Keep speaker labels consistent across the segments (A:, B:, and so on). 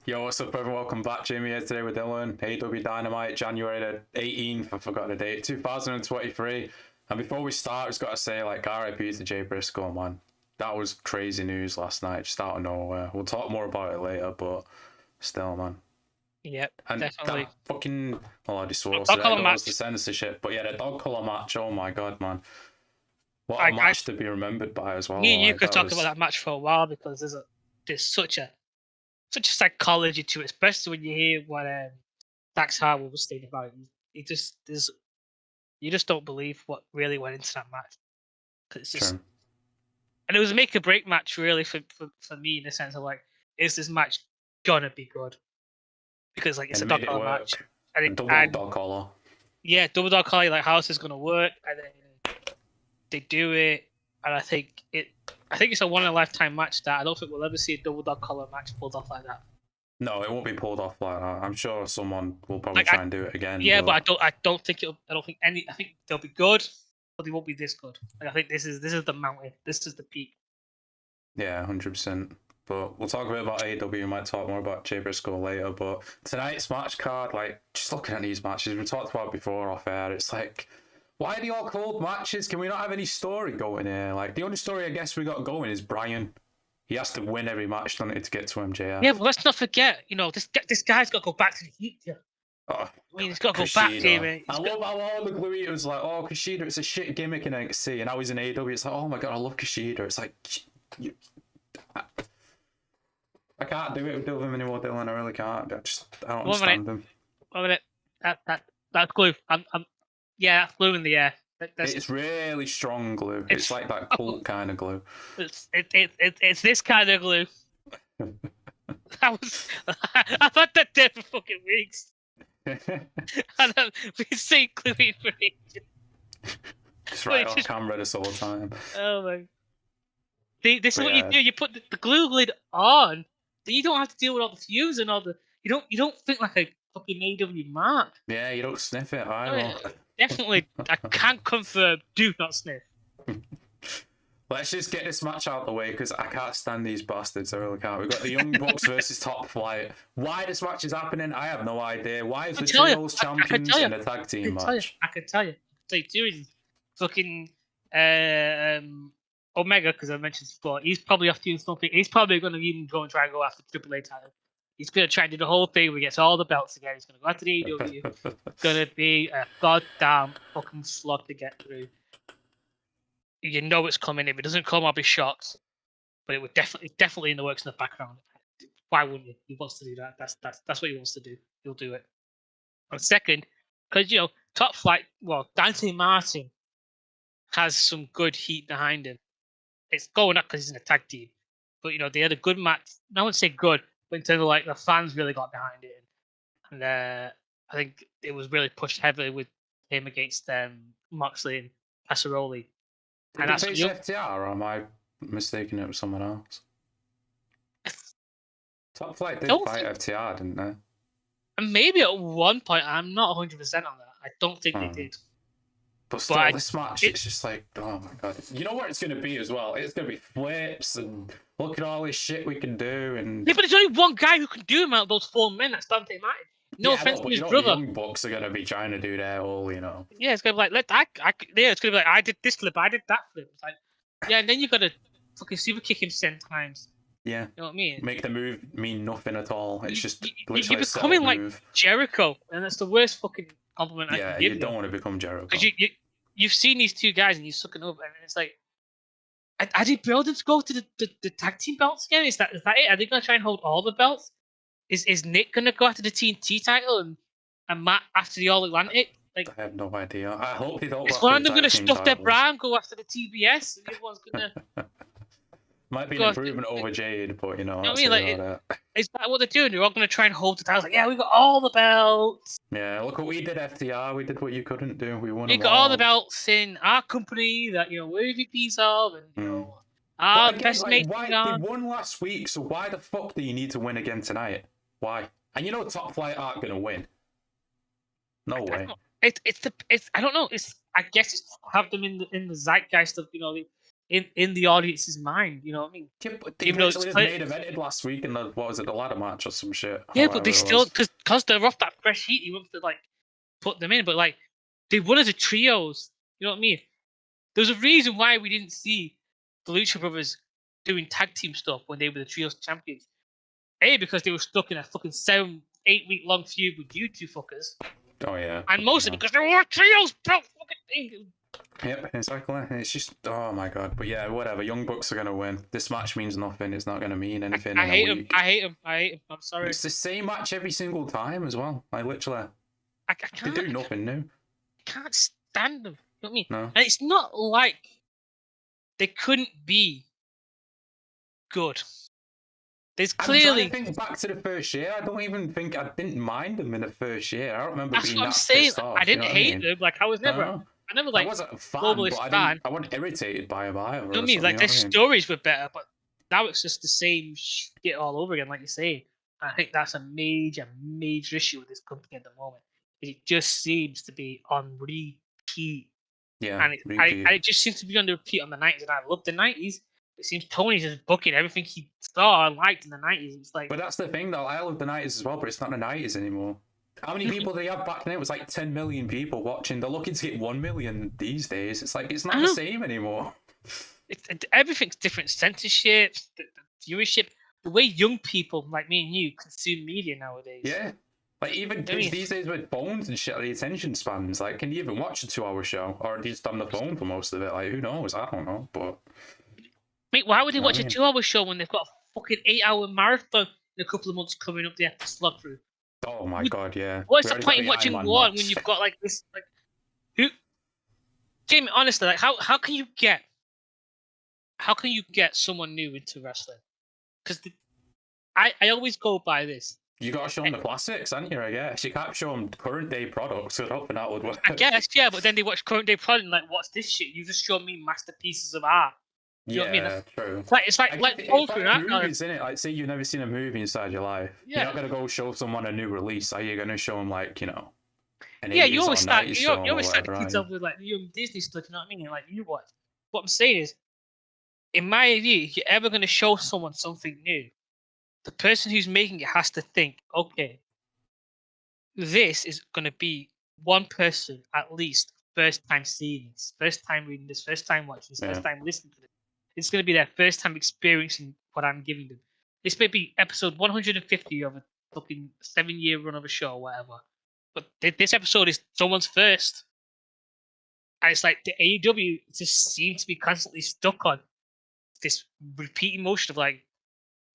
A: Yo, what's up everyone? Welcome back. Jamie here today with Dylan. AEW Dynamite January the 18th, I forgot the date, 2023. And before we start, I just got to say, like, RIP to Jay Briscoe, man. That was crazy news last night, just out of nowhere. We'll talk more about it later, but still, man.
B: Yep,
A: and
B: definitely.
A: That fucking, well, I just swore,
B: Dog collar match.
A: The censorship. But yeah, the dog collar match, oh my god, man. What a match to be remembered by as well.
B: You could talk about that match for a while because there's such a psychology to it, especially when you hear what Dax Harwood was saying about it. You just don't believe what really went into that match. It's just, and it was a make or break match really for me in the sense of like, is this match gonna be good? Because like it's a dog collar match, and
A: dog collar.
B: Yeah, double dog collar. Like how is this gonna work? And then they do it, and I think it's a one in a lifetime match that I don't think we'll ever see a double dog collar match pulled off like that.
A: No, it won't be pulled off like that. I'm sure someone will probably try and do it again.
B: Yeah, but I don't think any. I think they'll be good, but they won't be this good. Like I think this is the mountain. This is the peak.
A: Yeah, 100%. But we'll talk a bit about AEW. We might talk more about Jay Briscoe later. But tonight's match card, like just looking at these matches we talked about before off air, it's like, why are they all called matches? Can we not have any story going here? Like, the only story I guess we got going is Bryan. He has to win every match, doesn't he, to get to MJF?
B: Yeah, but let's not forget, this guy's got to go back to the Heat. Yeah.
A: Oh,
B: I mean, he's got to go back here. Man.
A: I love how all the glue was like, oh, Kushida, it's a shit gimmick in NXT. And now he's in AEW. It's like, oh my god, I love Kushida. It's like, I can't do it with him anymore, Dylan. I really can't. I don't understand him.
B: 1 minute. That's glue. Yeah, that's glue in the air.
A: It's really strong glue. It's like that cult kind of glue.
B: It's this kind of glue. I've had that there for fucking weeks. And I've been seeing glue for ages.
A: Just right on camera this whole time.
B: Oh my. See, this is what you do. You put the glue lid on, then you don't have to deal with all the fuse and all the. You don't think like a fucking AEW mark.
A: Yeah, you don't sniff it either.
B: Definitely, I can't confirm. Do not sniff.
A: Let's just get this match out of the way because I can't stand these bastards. I really can't. We've got the Young Bucks versus Top Flight. Why this match is happening, I have no idea. Why is the Trios champions in a tag team match?
B: I can tell you. Two reasons. Fucking Omega, because I mentioned before, he's probably off doing something. He's probably going to even go and try and go after Triple A title. He's going to try and do the whole thing where he gets all the belts again. He's going to go after the AEW. It's going to be a goddamn fucking slog to get through. You know it's coming. If it doesn't come, I'll be shocked. But it would definitely in the works in the background. Why wouldn't you? He wants to do that. That's what he wants to do. He'll do it. And second, because Top Flight, Dante Martin has some good heat behind him. It's going up because he's in a tag team. But they had a good match. I wouldn't say good, but in terms of like the fans really got behind it. And I think it was really pushed heavily with him against Moxley and Passeroli.
A: Did he face FTR, or am I mistaken it with someone else? Top Flight did fight FTR, didn't they?
B: And maybe at one point, I'm not 100% on that. I don't think they did.
A: But still, this match, it's just like, oh my god. You know what it's going to be as well? It's going to be flips and look at all this shit we can do. And
B: yeah, but there's only one guy who can do them out of those 4 minutes, Dante Martin. No offense to his brother.
A: The Young Bucks are going to be trying to do their whole,
B: Yeah, it's going to be like, it's going to be like, I did this flip, I did that flip. It's like, yeah, and then you got to fucking super kick him 10 times.
A: Yeah.
B: You know what I mean?
A: Make the move mean nothing at all. It's just
B: you're becoming like Jericho, and that's the worst fucking compliment I can give
A: you. Don't want to become Jericho.
B: Because you've seen these two guys and you're sucking up, and it's like, are they building to go to the tag team belts again? Is that it? Are they going to try and hold all the belts? is Nick gonna go after the TNT title and Matt after the All Atlantic? Like,
A: I have no idea. I hope they don't.
B: is one of them gonna stuff their bra and go after the TBS? And the other one's gonna
A: might be an improvement over Jade, but you know
B: what I mean? Like, is that what they're doing? They're all gonna try and hold the titles. Like, yeah, we got all the belts.
A: Yeah, look what we did, FTR. We did what you couldn't do. We won.
B: We got all the belts in our company that we're EVPs of, and our best mates.
A: Why they won last week? So why the fuck do you need to win again tonight? Why? And Top Flight aren't gonna win. No way.
B: I don't know. I guess it's have them in the zeitgeist of in the audience's mind. You know what I mean?
A: Yeah, but they literally just main evented last week in the the ladder match or some shit.
B: Yeah, but they still because they're off that fresh heat. He wants to put them in, but they won as a trios. You know what I mean? There's a reason why we didn't see the Lucha Brothers doing tag team stuff when they were the trios champions. Because they were stuck in a fucking 7-8 week long feud with you two fuckers.
A: Oh yeah.
B: And mostly because they were trios, bro.
A: Yep, exactly. It's just, oh my god. But yeah, whatever. Young Bucks are gonna win. This match means nothing. It's not gonna mean anything.
B: I hate him. I hate him. I'm sorry.
A: It's the same match every single time as well. Literally.
B: I can't.
A: They do nothing new.
B: I can't stand them. You know what I mean?
A: No.
B: And it's not like they couldn't be good. There's clearly.
A: I'm trying to think back to the first year. I don't even think I didn't mind them in the first year. I don't remember
B: That's
A: being
B: what I'm
A: that
B: saying.
A: pissed off,
B: I didn't hate them. Like I was never.
A: No.
B: I never
A: I wasn't a fan, but I wasn't irritated by them either.
B: You know what I mean? Like their stories were better, but now it's just the same shit all over again, like you say. I think that's a major issue with this company at the moment. It just seems to be on repeat.
A: Yeah,
B: and it just seems to be on the repeat on the 90s, and I love the 90s. It seems Tony's just booking everything he saw and liked in the 90s. It's like,
A: but that's the thing, though. I love the 90s as well, but it's not the 90s anymore. How many people did they have back then? It was like 10 million people watching. They're looking to get 1 million these days. It's like, it's not the same anymore.
B: Everything's different. Censorship, the viewership, the way young people like me and you consume media nowadays.
A: Yeah. Like, even kids these days with phones and shit, the attention spans. Like, can you even watch a 2-hour show? Or are they just on the phone for most of it? Like, who knows? I don't know. But
B: mate, why would they watch a 2-hour show when they've got a fucking 8-hour marathon in a couple of months coming up they have to slog through?
A: Oh my god, yeah.
B: What's the point in watching one when you've got like this? Like, who? Jamie, honestly, like how can you get someone new into wrestling? Because I always go by this.
A: You got to show them the classics, haven't you? I guess you can't show them current day products. So hoping that would work.
B: I guess, yeah, but then they watch current day product and like, what's this shit? You just show me masterpieces of art. You know what I mean?
A: True.
B: It's like
A: movies, isn't it? Like, say you've never seen a movie inside your life.
B: Yeah.
A: You're not gonna go show someone a new release. Are you gonna show them like an
B: you always start the kids off with like Disney stuff. You know what I mean? Like you watch. What I'm saying is, in my view, if you're ever gonna show someone something new, the person who's making it has to think, okay, this is gonna be one person at least first time seeing this, first time reading this, first time watching this, first time listening to this. It's going to be their first time experiencing what I'm giving them. This may be episode 150 of a fucking 7-year run of a show or whatever. But this episode is someone's first. And it's like the AEW just seems to be constantly stuck on this repeating motion of like,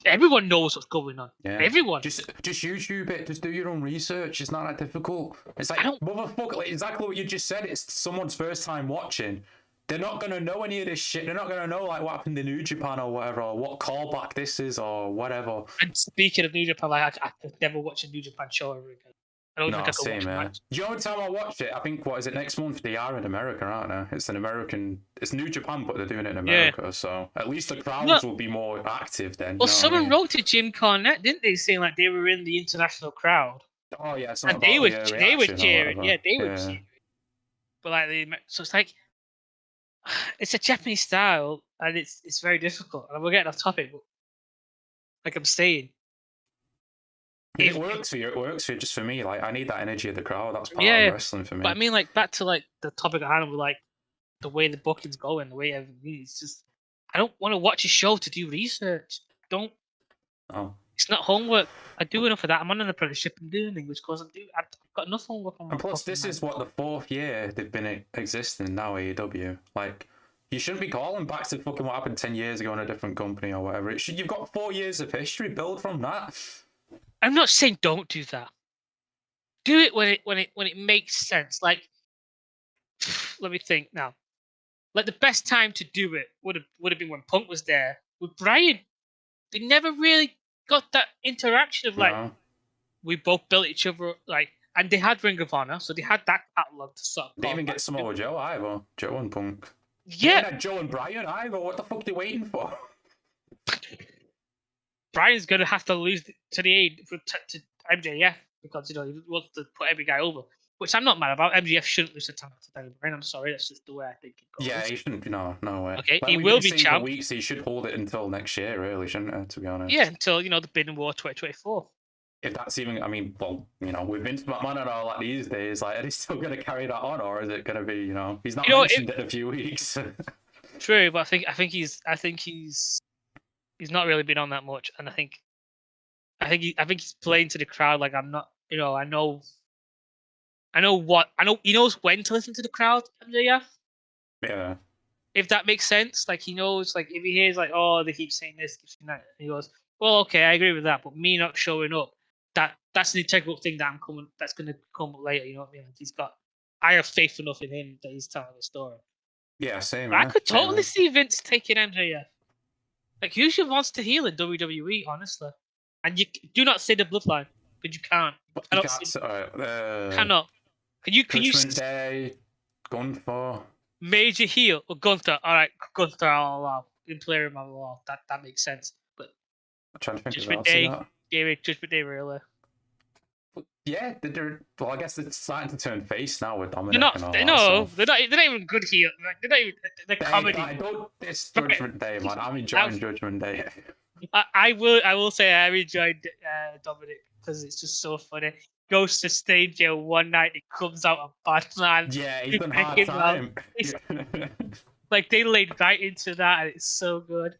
B: everyone knows what's going on. Yeah. Everyone.
A: Just YouTube it. Just do your own research. It's not that difficult. It's like, motherfucker, like exactly what you just said. It's someone's first time watching. They're not going to know any of this shit. They're not going to know like what happened in New Japan or whatever, or what callback this is or whatever.
B: And speaking of New Japan, like I could never watch a New Japan show ever again. I don't think I could watch it.
A: Do you know what time I watched it? I think, what is it, next month? They are in America, aren't they? It's New Japan, but they're doing it in America, so at least the crowds will be more active then.
B: Well, someone wrote to Jim Cornette, didn't they, saying like they were in the international crowd.
A: Oh yeah,
B: and they were cheering. Yeah, they were cheering. But like, so it's like, it's a Japanese style, and it's very difficult. And we're getting off topic, but like I'm saying,
A: it works for you. It works for you. Just for me, like I need that energy of the crowd. That's part of wrestling for me.
B: But I mean, like back to like the topic at hand, with like the way the booking's going, the way everything is. Just I don't want to watch a show to do research. Don't.
A: Oh.
B: It's not homework. I do enough of that. I'm on an apprenticeship and doing English course. I've got enough homework on my.
A: And plus, this is what the 4th year they've been existing now. AEW, like, you shouldn't be calling back to fucking what happened 10 years ago in a different company or whatever. You've got 4 years of history. Build from that.
B: I'm not saying don't do that. Do it when it makes sense. Like, let me think now. Like the best time to do it would have been when Punk was there with Bryan. They never really got that interaction of like
A: No.
B: we both built each other like, and they had Ring of Honor, so they had that catalog to sort of.
A: They even get Samoa Joe either. Joe and Punk.
B: Yeah.
A: They had Joe and Bryan either. What the fuck are they waiting for?
B: Bryan's gonna have to lose to to MJF because he wants to put every guy over, which I'm not mad about. MJF shouldn't lose the title to Daniel Bryan. I'm sorry, that's just the way I think it goes.
A: Yeah, he shouldn't. No way.
B: Okay, he will be champ.
A: For weeks, he should hold it until next year, really, shouldn't it? To be honest.
B: Yeah, until the Bidding War 2024.
A: If that's even, I mean, well, with Vince McMahon and all that these days, like, are they still going to carry that on, or is it going to be, he's not mentioned in a few weeks?
B: True, but I think he's not really been on that much, and I think he's playing to the crowd like I'm not. I know he knows when to listen to the crowd. MJF.
A: Yeah. If
B: that makes sense, like he knows, like if he hears like, oh, they keep saying this, keep saying that, and he goes, well, okay, I agree with that, but me not showing up, that's an integral thing that's gonna come later. You know what I mean? I have faith enough in him that he's telling the story.
A: Yeah, same.
B: But I could totally see Vince taking MJF. Like, who's your monster heel in WWE, honestly? And you do not say the Bloodline, but you can't. Cannot. Can you?
A: Judgment Day, Gunther.
B: Major heel or Gunther? All right, Gunther, I'll allow. In player of my law, that makes sense. But
A: I'm trying to think
B: Judgment Day, Judgment Day, really.
A: Yeah, well, I guess they're starting to turn face now with Dominic.
B: They're not even good heel. Like, they're comedy.
A: I don't diss Judgment Day, man. I'm enjoying Judgment Day.
B: I will say I enjoyed Dominic because it's just so funny. Goes to stage jail one night, he comes out a bad man.
A: Yeah, he's been hard time.
B: Like they laid right into that, and it's so good.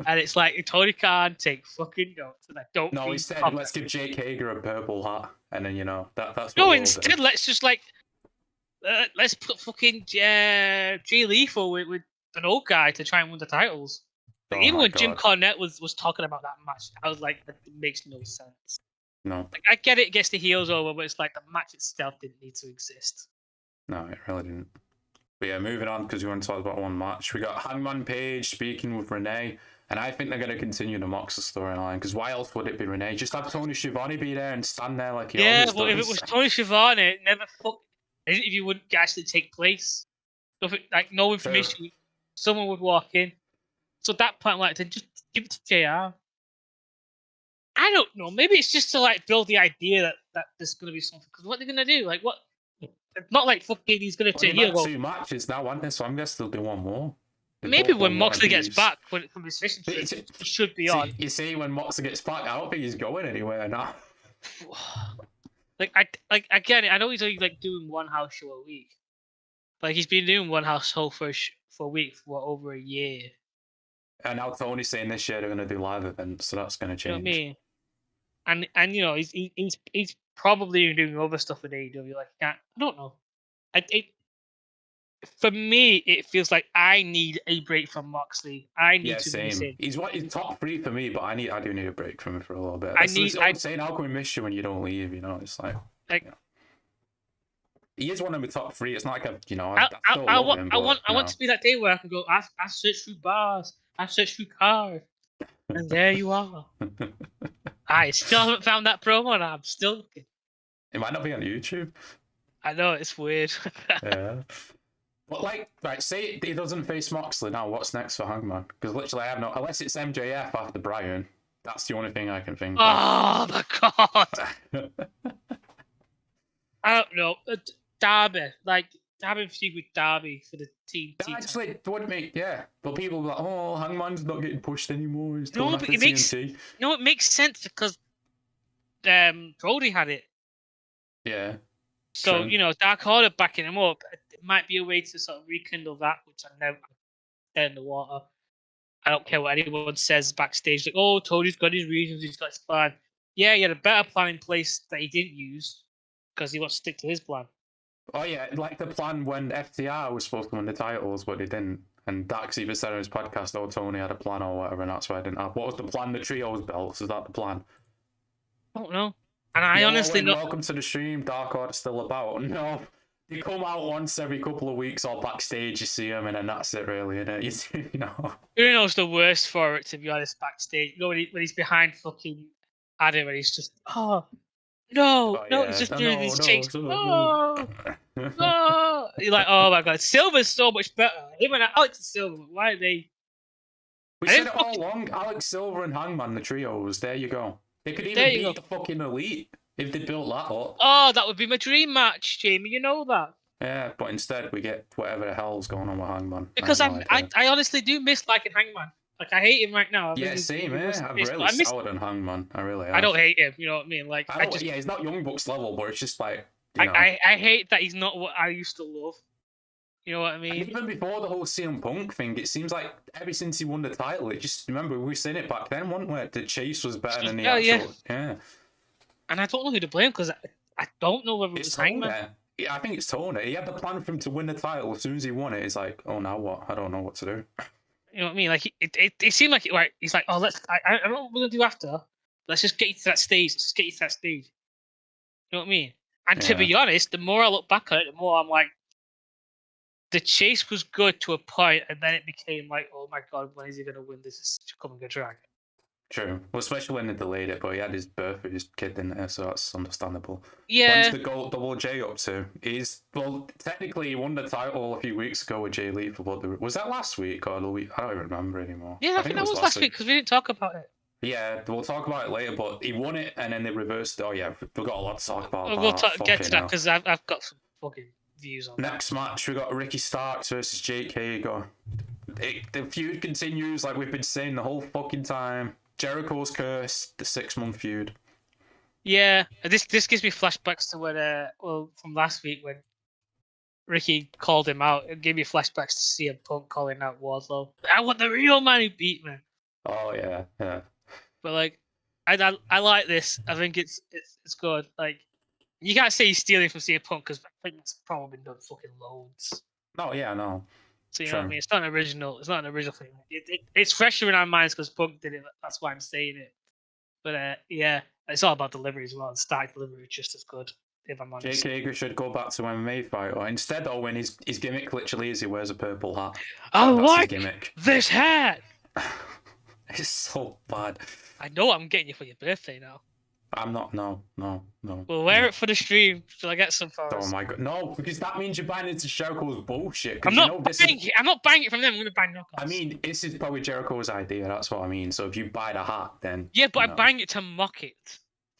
B: And it's like Tony Khan take fucking notes, and I don't.
A: No, he said, let's give Jake Hager a purple hat, and then that's.
B: No, instead let's just let's put fucking Jay Lethal with an old guy to try and win the titles. Like, even when Jim Cornette was talking about that match, I was like, it makes no sense.
A: No.
B: Like, I get it gets the heels over, but it's like the match itself didn't need to exist.
A: No, it really didn't. But yeah, moving on, because we want to talk about one match. We got Hangman Page speaking with Renee, and I think they're going to continue the Moxley storyline, because why else would it be Renee? Just have Tony Schiavone be there and stand there like he always does. Yeah,
B: but if it was Tony Schiavone, it never the interview wouldn't actually take place. Like, no information. Someone would walk in. So at that point, like, then just give it to JR. I don't know. Maybe it's just to like build the idea that there's going to be something. Because what they're going to do, like what? It's not like fucking he's going to take you.
A: Two matches now, aren't there? So I'm guessing they'll do one more.
B: Maybe when Moxley gets back from his fishing trip, he should be on.
A: You see, when Moxley gets back, I don't think he's going anywhere now.
B: I get it. I know he's only like doing one house show a week. Like he's been doing one house show for a week for over a year.
A: And now Tony's saying this year they're going to do live events, so that's going to change.
B: You know what I mean? And he's probably doing other stuff with AEW. Like I don't know. For me, it feels like I need a break from Moxley. I need to
A: same.
B: Miss him.
A: He's top 3 for me, but I do need a break from him for a little bit.
B: I'm
A: saying, how can we miss you when you don't leave? It's like he is one of my top 3. It's not like I
B: want to be that day where I can go. I searched through bars. I searched through cars, and there you are. I still haven't found that promo, and I'm still looking.
A: It might not be on YouTube.
B: I know, it's weird.
A: Yeah. But say he doesn't face Moxley now. What's next for Hangman? Because literally, I have no. Unless it's MJF after Bryan, that's the only thing I can think.
B: Oh my god! I don't know. Darby, having feud with Darby for the TNT.
A: That actually would make, but people are like, oh, Hangman's not getting pushed anymore. He's going after
B: TNT. It makes sense because Brody had it.
A: Yeah.
B: So, Dark Order backing him up, it might be a way to sort of rekindle that, which I know dead in the water. I don't care what anyone says backstage. Like, oh, Tony's got his reasons, he's got his plan. Yeah, he had a better plan in place that he didn't use because he wants to stick to his plan.
A: Oh, yeah, like the plan when FTR was supposed to win the titles, but they didn't. And Dax even said on his podcast, oh, Tony had a plan or whatever, and that's why I didn't have. What was the plan? The trios belts? Is that the plan?
B: I don't know. And I honestly know.
A: Welcome to the stream. Dark Order still about. No, they come out once every couple of weeks or backstage. You see them, and then that's it, really. You know.
B: Who knows the worst for it, to be honest, backstage. You know, when he's behind fucking Adam and he's just, oh, no, he's just doing these shakes. Oh, oh. You're like, oh my god, Silver's so much better. Him and Alex and Silver, why are they?
A: We said it all along. Alex Silver and Hangman, the trios. There you go. They could even beat the fucking Elite if they built that up.
B: Oh, that would be my dream match, Jamie. You know that.
A: Yeah, but instead we get whatever the hell's going on with Hangman.
B: Because I honestly do miss liking Hangman. Like, I hate him right now.
A: Yeah, same, yeah. I'm really soured on Hangman. I really have.
B: I don't hate him, you know what I mean? Like,
A: yeah, he's not Young Bucks level, but it's just like, you know.
B: I hate that he's not what I used to love. You know what I mean?
A: And even before the whole CM Punk thing, it seems like ever since he won the title, it just, remember, we were saying it back then, weren't we? The chase was better than the actual. Yeah.
B: And I don't know who to blame, because I don't know whether it's Hangman.
A: Yeah, I think it's Toni. He had the plan for him to win the title. As soon as he won it, he's like, oh, now what? I don't know what to do.
B: You know what I mean? Like, it seemed like he's like, oh, I don't know what we're going to do after. Let's just get you to that stage. Just get you to that stage. You know what I mean? And to be honest, the more I look back at it, the more I'm like, the chase was good to a point, and then it became like, oh my god, when is he going to win this? It's becoming a drag.
A: True. Well, especially when they delayed it, but he had his birth with his kid in there, so that's understandable.
B: Yeah.
A: When's the Double J up to? Technically, he won the title a few weeks ago with Jay Lethal, but was that last week or the week? I don't even remember anymore.
B: Yeah, I think that was last week, because we didn't talk about it.
A: Yeah, we'll talk about it later, but he won it, and then they reversed it. Oh yeah, we've got a lot to talk about.
B: We'll get to that, because I've got some fucking views on
A: Next match, we got Ricky Starks versus Jake Hager. The feud continues, like we've been saying the whole fucking time. Jericho's curse, the 6-month feud.
B: Yeah, this gives me flashbacks to when from last week when Ricky called him out. It gave me flashbacks to CM Punk calling out Wardlow. I want the real man who beat me.
A: Oh yeah.
B: But like, I like this. I think it's good. Like, you can't say he's stealing from CM Punk, because I think it's probably been done fucking loads.
A: Oh yeah, no.
B: So you know what I mean? It's not an original. It's not an original thing. It's fresher in our minds because Punk did it. That's why I'm saying it. But yeah, it's all about delivery as well. And start delivery is just as good. If I'm honest.
A: Jake Hager should go back to MMA fight, or instead, when his gimmick literally is he wears a purple hat.
B: I like this hat.
A: It's so bad.
B: I know I'm getting you for your birthday now.
A: I'm not. No.
B: We'll wear it for the stream. Shall I get some for us?
A: Oh my god, no! Because that means you're buying into Jericho's bullshit.
B: I'm not buying it from them. I'm gonna buy knockoffs.
A: I mean, this is probably Jericho's idea. That's what I mean. So if you buy the hat, then
B: yeah, but I'm buying it to mock it.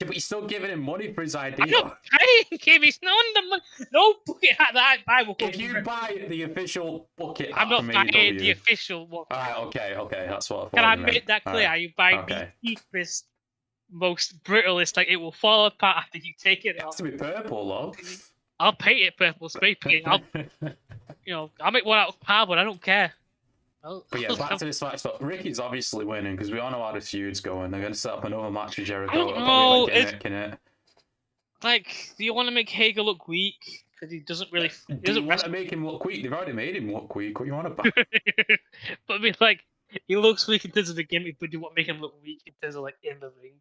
A: Yeah, but you're still giving him money for his idea.
B: I'm not buying him. It's not the money. No bucket hat that I buy will come.
A: If you buy the official bucket hat,
B: I'm not buying
A: AEW.
B: the official one.
A: Alright, okay, that's what I thought.
B: Can I make that clear? Are you buying the cheapest, most brittlest? Like, it will fall apart after you take it off.
A: It has to be purple, though.
B: I'll paint it purple, spray paint. I'll make one out of cardboard. I don't care.
A: But yeah, back to this match. But Ricky's obviously winning because we all know how the feud's going. They're going to set up another match with Jericho.
B: Like, do you want to make Hager look weak? Because he doesn't really.
A: Do you want to make him look weak? They've already made him look weak. What do you want about?
B: But I mean, like, he looks weak in terms of the gimmick, but do you want to make him look weak in terms of, like, in the ring?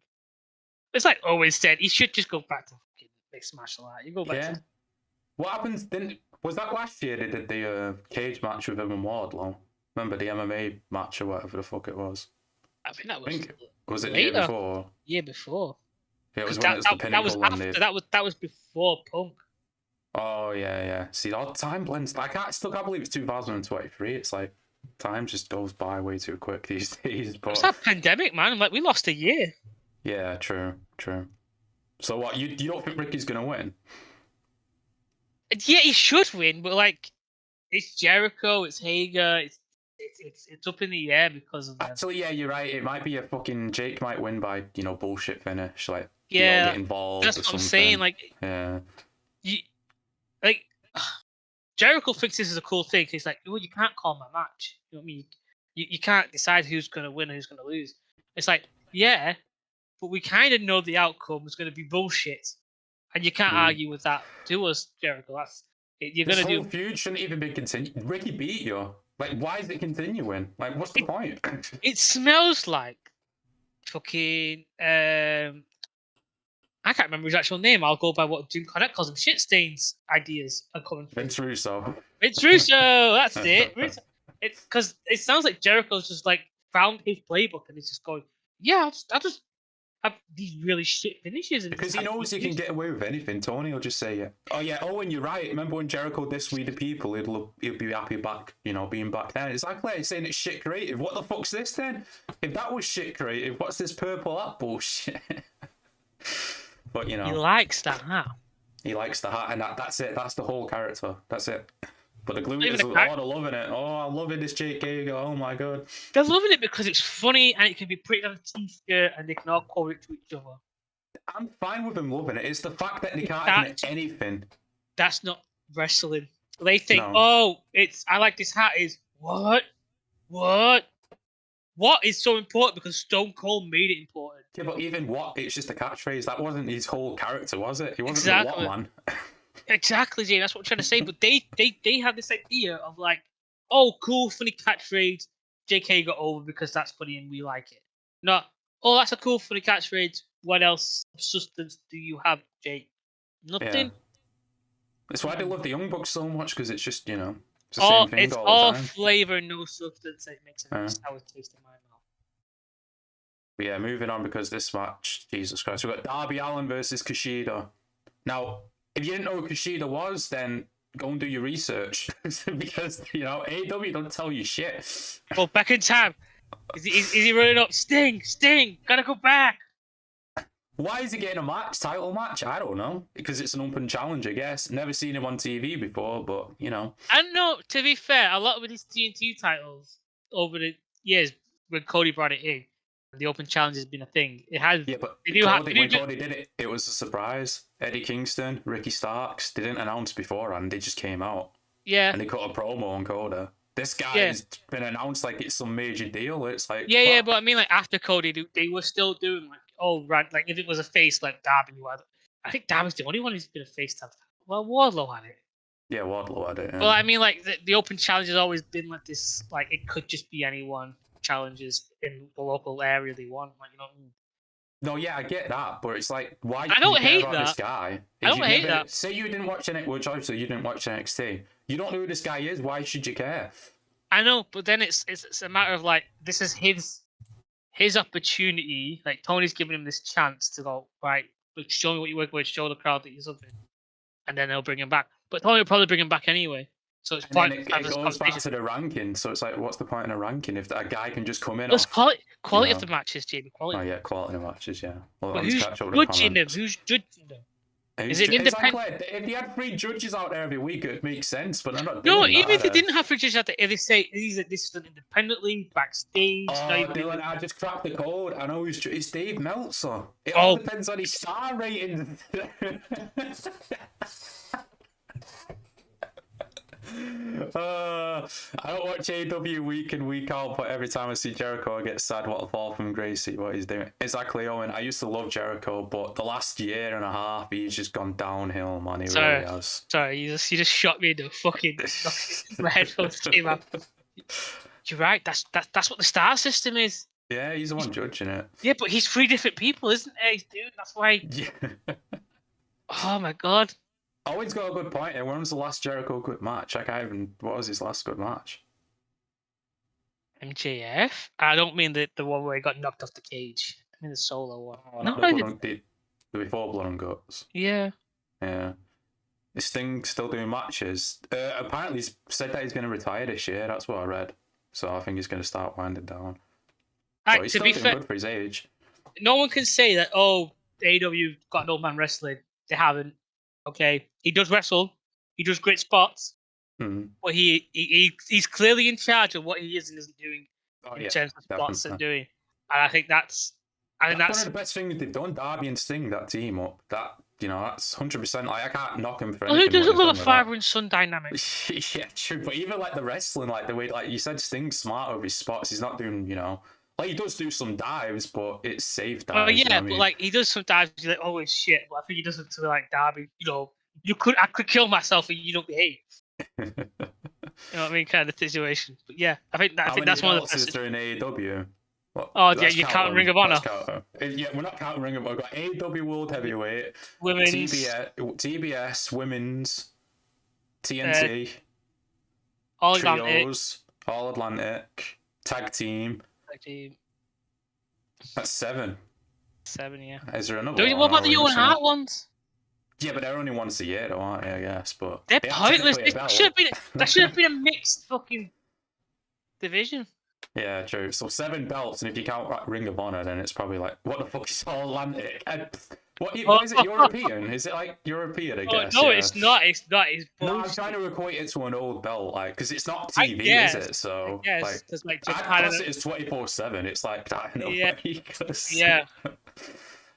B: It's like always said, he should just go back to fucking mixed martial art. You go back to.
A: What happens then? Was that last year they did the cage match with him and Wardlow? Remember the MMA match or whatever the fuck it was?
B: I think that was.
A: Was it the year before?
B: Year before.
A: Yeah, it was when it was the Pinnacle one.
B: That was before Punk.
A: Oh yeah. See, all time blends. I still can't believe it's 2023. It's like time just goes by way too quick these days. But
B: it's that pandemic, man. Like, we lost a year.
A: Yeah, true. So what? You don't think Ricky's gonna win?
B: Yeah, he should win, but like, it's Jericho, it's Hager, it's up in the air because of that.
A: Actually, yeah, you're right. It might be a fucking Jake might win by bullshit finish, like
B: get
A: involved.
B: That's what I'm saying. Like, Jericho thinks this is a cool thing. He's like, well, you can't call my match. You know what I mean? You can't decide who's gonna win and who's gonna lose. It's like, yeah, but we kind of know the outcome is gonna be bullshit, and you can't argue with that. Do us, Jericho. You're gonna do.
A: This feud shouldn't even be continued. Ricky beat you. Like, why is it continuing? Like, what's the point?
B: It smells like fucking I can't remember his actual name. I'll go by what Jim Cornette calls him. Shit stains ideas are coming through.
A: Vince Russo.
B: Vince Russo, that's it. It's because it sounds like Jericho's just like found his playbook and he's just going, yeah, I'll just have these really shit finishes. And
A: Because he knows he can get away with anything. Tony will just say, yeah. Oh, yeah. Oh, and you're right. Remember when Jericho dissed We the People? He'd be happy back, being back then. Exactly. He's saying it's shit creative. What the fuck's this then? If that was shit creative, what's this purple hat bullshit? But,
B: he likes that hat.
A: He likes the hat, and that's it. That's the whole character. That's it. But the glue is, they're loving it. Oh, I'm loving this Jake Hager. Oh my god.
B: They're loving it because it's funny and it can be put on a t-shirt and they can all quote it to each other.
A: I'm fine with them loving it. It's the fact that they can't admit anything.
B: That's not wrestling. They think, I like this hat. Is what? What is so important because Stone Cold made it important.
A: Yeah, but even what? It's just a catchphrase. That wasn't his whole character, was it? He wasn't the what man.
B: Exactly, Jay. That's what I'm trying to say. But they have this idea of like, oh, cool, funny catchphrase. JK got over because that's funny and we like it. Not, oh, that's a cool, funny catchphrase. What else substance do you have, Jake? Nothing. Yeah.
A: That's why I love the Young Bucks so much because it's just, it's the same thing.
B: It's all flavor, no substance. It makes a sour taste in my mouth.
A: But yeah, moving on because this match, Jesus Christ, we've got Darby Allin versus Kushida. Now, if you didn't know who Kushida was, then go and do your research because AEW don't tell you shit.
B: Well, back in time, is he running up? Sting, gotta go back.
A: Why is he getting a title match? I don't know. Because it's an open challenge, I guess. Never seen him on TV before, but
B: I know. To be fair, a lot of these TNT titles over the years when Cody brought it in, the open challenge has been a thing. It has.
A: Yeah, but when Cody did it, it was a surprise. Eddie Kingston, Ricky Starks, they didn't announce beforehand. They just came out.
B: Yeah.
A: And they cut a promo on Coda. This guy has been announced like it's some major deal. It's like
B: yeah, but I mean, like after Cody, they were still doing like if it was a face like Darby, I think Darby's the only one who's been a face to have. Well, Wardlow had it.
A: Yeah, Wardlow had it. Yeah.
B: Well, I mean, like the open challenge has always been like this. Like it could just be anyone challenges in the local area they want. Like
A: No, yeah, I get that, but it's like, why?
B: I don't hate
A: that. This guy.
B: I don't hate that.
A: Say you didn't watch NXT, which obviously you didn't watch NXT. You don't know who this guy is. Why should you care?
B: I know, but then it's a matter of like this is his opportunity. Like Tony's giving him this chance to go right. Like, show me what you work with. Show the crowd that you're something, and then they'll bring him back. But Tony will probably bring him back anyway. So it's
A: it goes back to the ranking. So it's like, what's the point in a ranking if a guy can just come in?
B: It's quality of the matches, Jamie. Quality.
A: Oh yeah, quality of matches. Yeah.
B: Well, but who's judging them? Who's judging them? Is it independent?
A: If they had 3 judges out there every week, it'd make sense. But they're not.
B: No, even if they didn't have 3 judges out there, if they say this is an independently backstage.
A: Oh, Dylan, I just cracked the code. I know it's Dave Meltzer. It all depends on his star rating. I don't watch AEW week in, week out, but every time I see Jericho, I get sad what a fall from Gracie, what he's doing. Exactly, Owen. I used to love Jericho, but the last year and a half, he's just gone downhill, man. He really has.
B: Sorry, you just shot me in the fucking my headphones came up. You're right. That's what the star system is.
A: Yeah, he's the one judging it.
B: Yeah, but he's 3 different people, isn't he, dude? That's why.
A: Yeah.
B: Oh my god.
A: Owen's got a good point. And when was the last Jericho good match? What was his last good match?
B: MJF? I don't mean the one where he got knocked off the cage. I mean the solo one.
A: Oh, no, before Blood and Guts.
B: Yeah.
A: Yeah. Is Sting still doing matches? Apparently he's said that he's going to retire this year. That's what I read. So I think he's going to start winding down. But he's still doing good for his age.
B: No one can say that, AEW got an old man wrestling. They haven't. Okay, he does wrestle. He does great spots. But he's clearly in charge of what he is and isn't doing in terms of spots and doing. And I think that's
A: one of the best things they've done. Darby and Sting, that team up. That's 100%. Like, I can't knock him for anything.
B: Who doesn't love a father and son dynamic?
A: Yeah, true. But even like the wrestling, like the way, like you said, Sting's smart over his spots. He's not doing, like he does do some dives, but it's safe dives.
B: Oh yeah, but like he does some dives. You're like, oh it's shit. But I think he does it to like Darby. I could kill myself if you don't behave. You know what I mean? Kind of situation. But yeah, I think that's one of the best.
A: How many belts is there in AEW? Well,
B: Oh, yeah,
A: let's
B: you
A: count
B: count
A: them.
B: Ring of Honor.
A: Let's count them. Yeah, we're not counting Ring of Honor. We've got AEW World Heavyweight,
B: Women's,
A: TBS, Women's, TNT,
B: All Atlantic.
A: Trios, All Atlantic, Tag Team. That's 7.
B: 7, yeah.
A: Is there another one?
B: What about the
A: Or
B: Owen Hart ones?
A: Yeah, but they're only once a year, though, aren't they? I guess, but
B: They're
A: they are
B: pointless.
A: technically a
B: That
A: belt.
B: should have been a mixed fucking division.
A: Yeah, true. So 7 belts, and if you count like, Ring of Honor, then it's probably like, what the fuck is All Atlantic? What is it? European? Is it like European? I guess.
B: No,
A: yeah.
B: it's not. It's not. It's
A: no,
B: bullshit.
A: I'm trying to equate it to an old belt, like, because it's not TV, is it? So,
B: yes,
A: like,
B: Japan.
A: I class it as 24/7. It's like that in a way.
B: Yeah.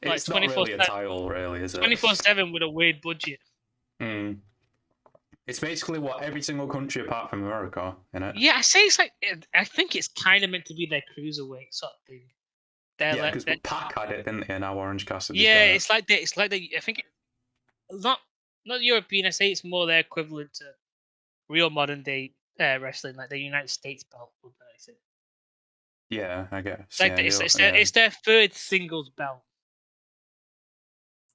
A: It's not really a title, really, is it?
B: 24/7 with a weird budget.
A: Mm. It's basically what every single country apart from America, isn't it?
B: Yeah, I say it's like I think it's kind of meant to be their cruiserweight sort of thing.
A: Yeah, because Pac had it, didn't they? Now Orange Cassidy.
B: Yeah, it's like they. I think not European. I say it's more their equivalent to real modern day wrestling, like the United States belt. Would I say?
A: Yeah, I guess.
B: Like it's their third singles belt.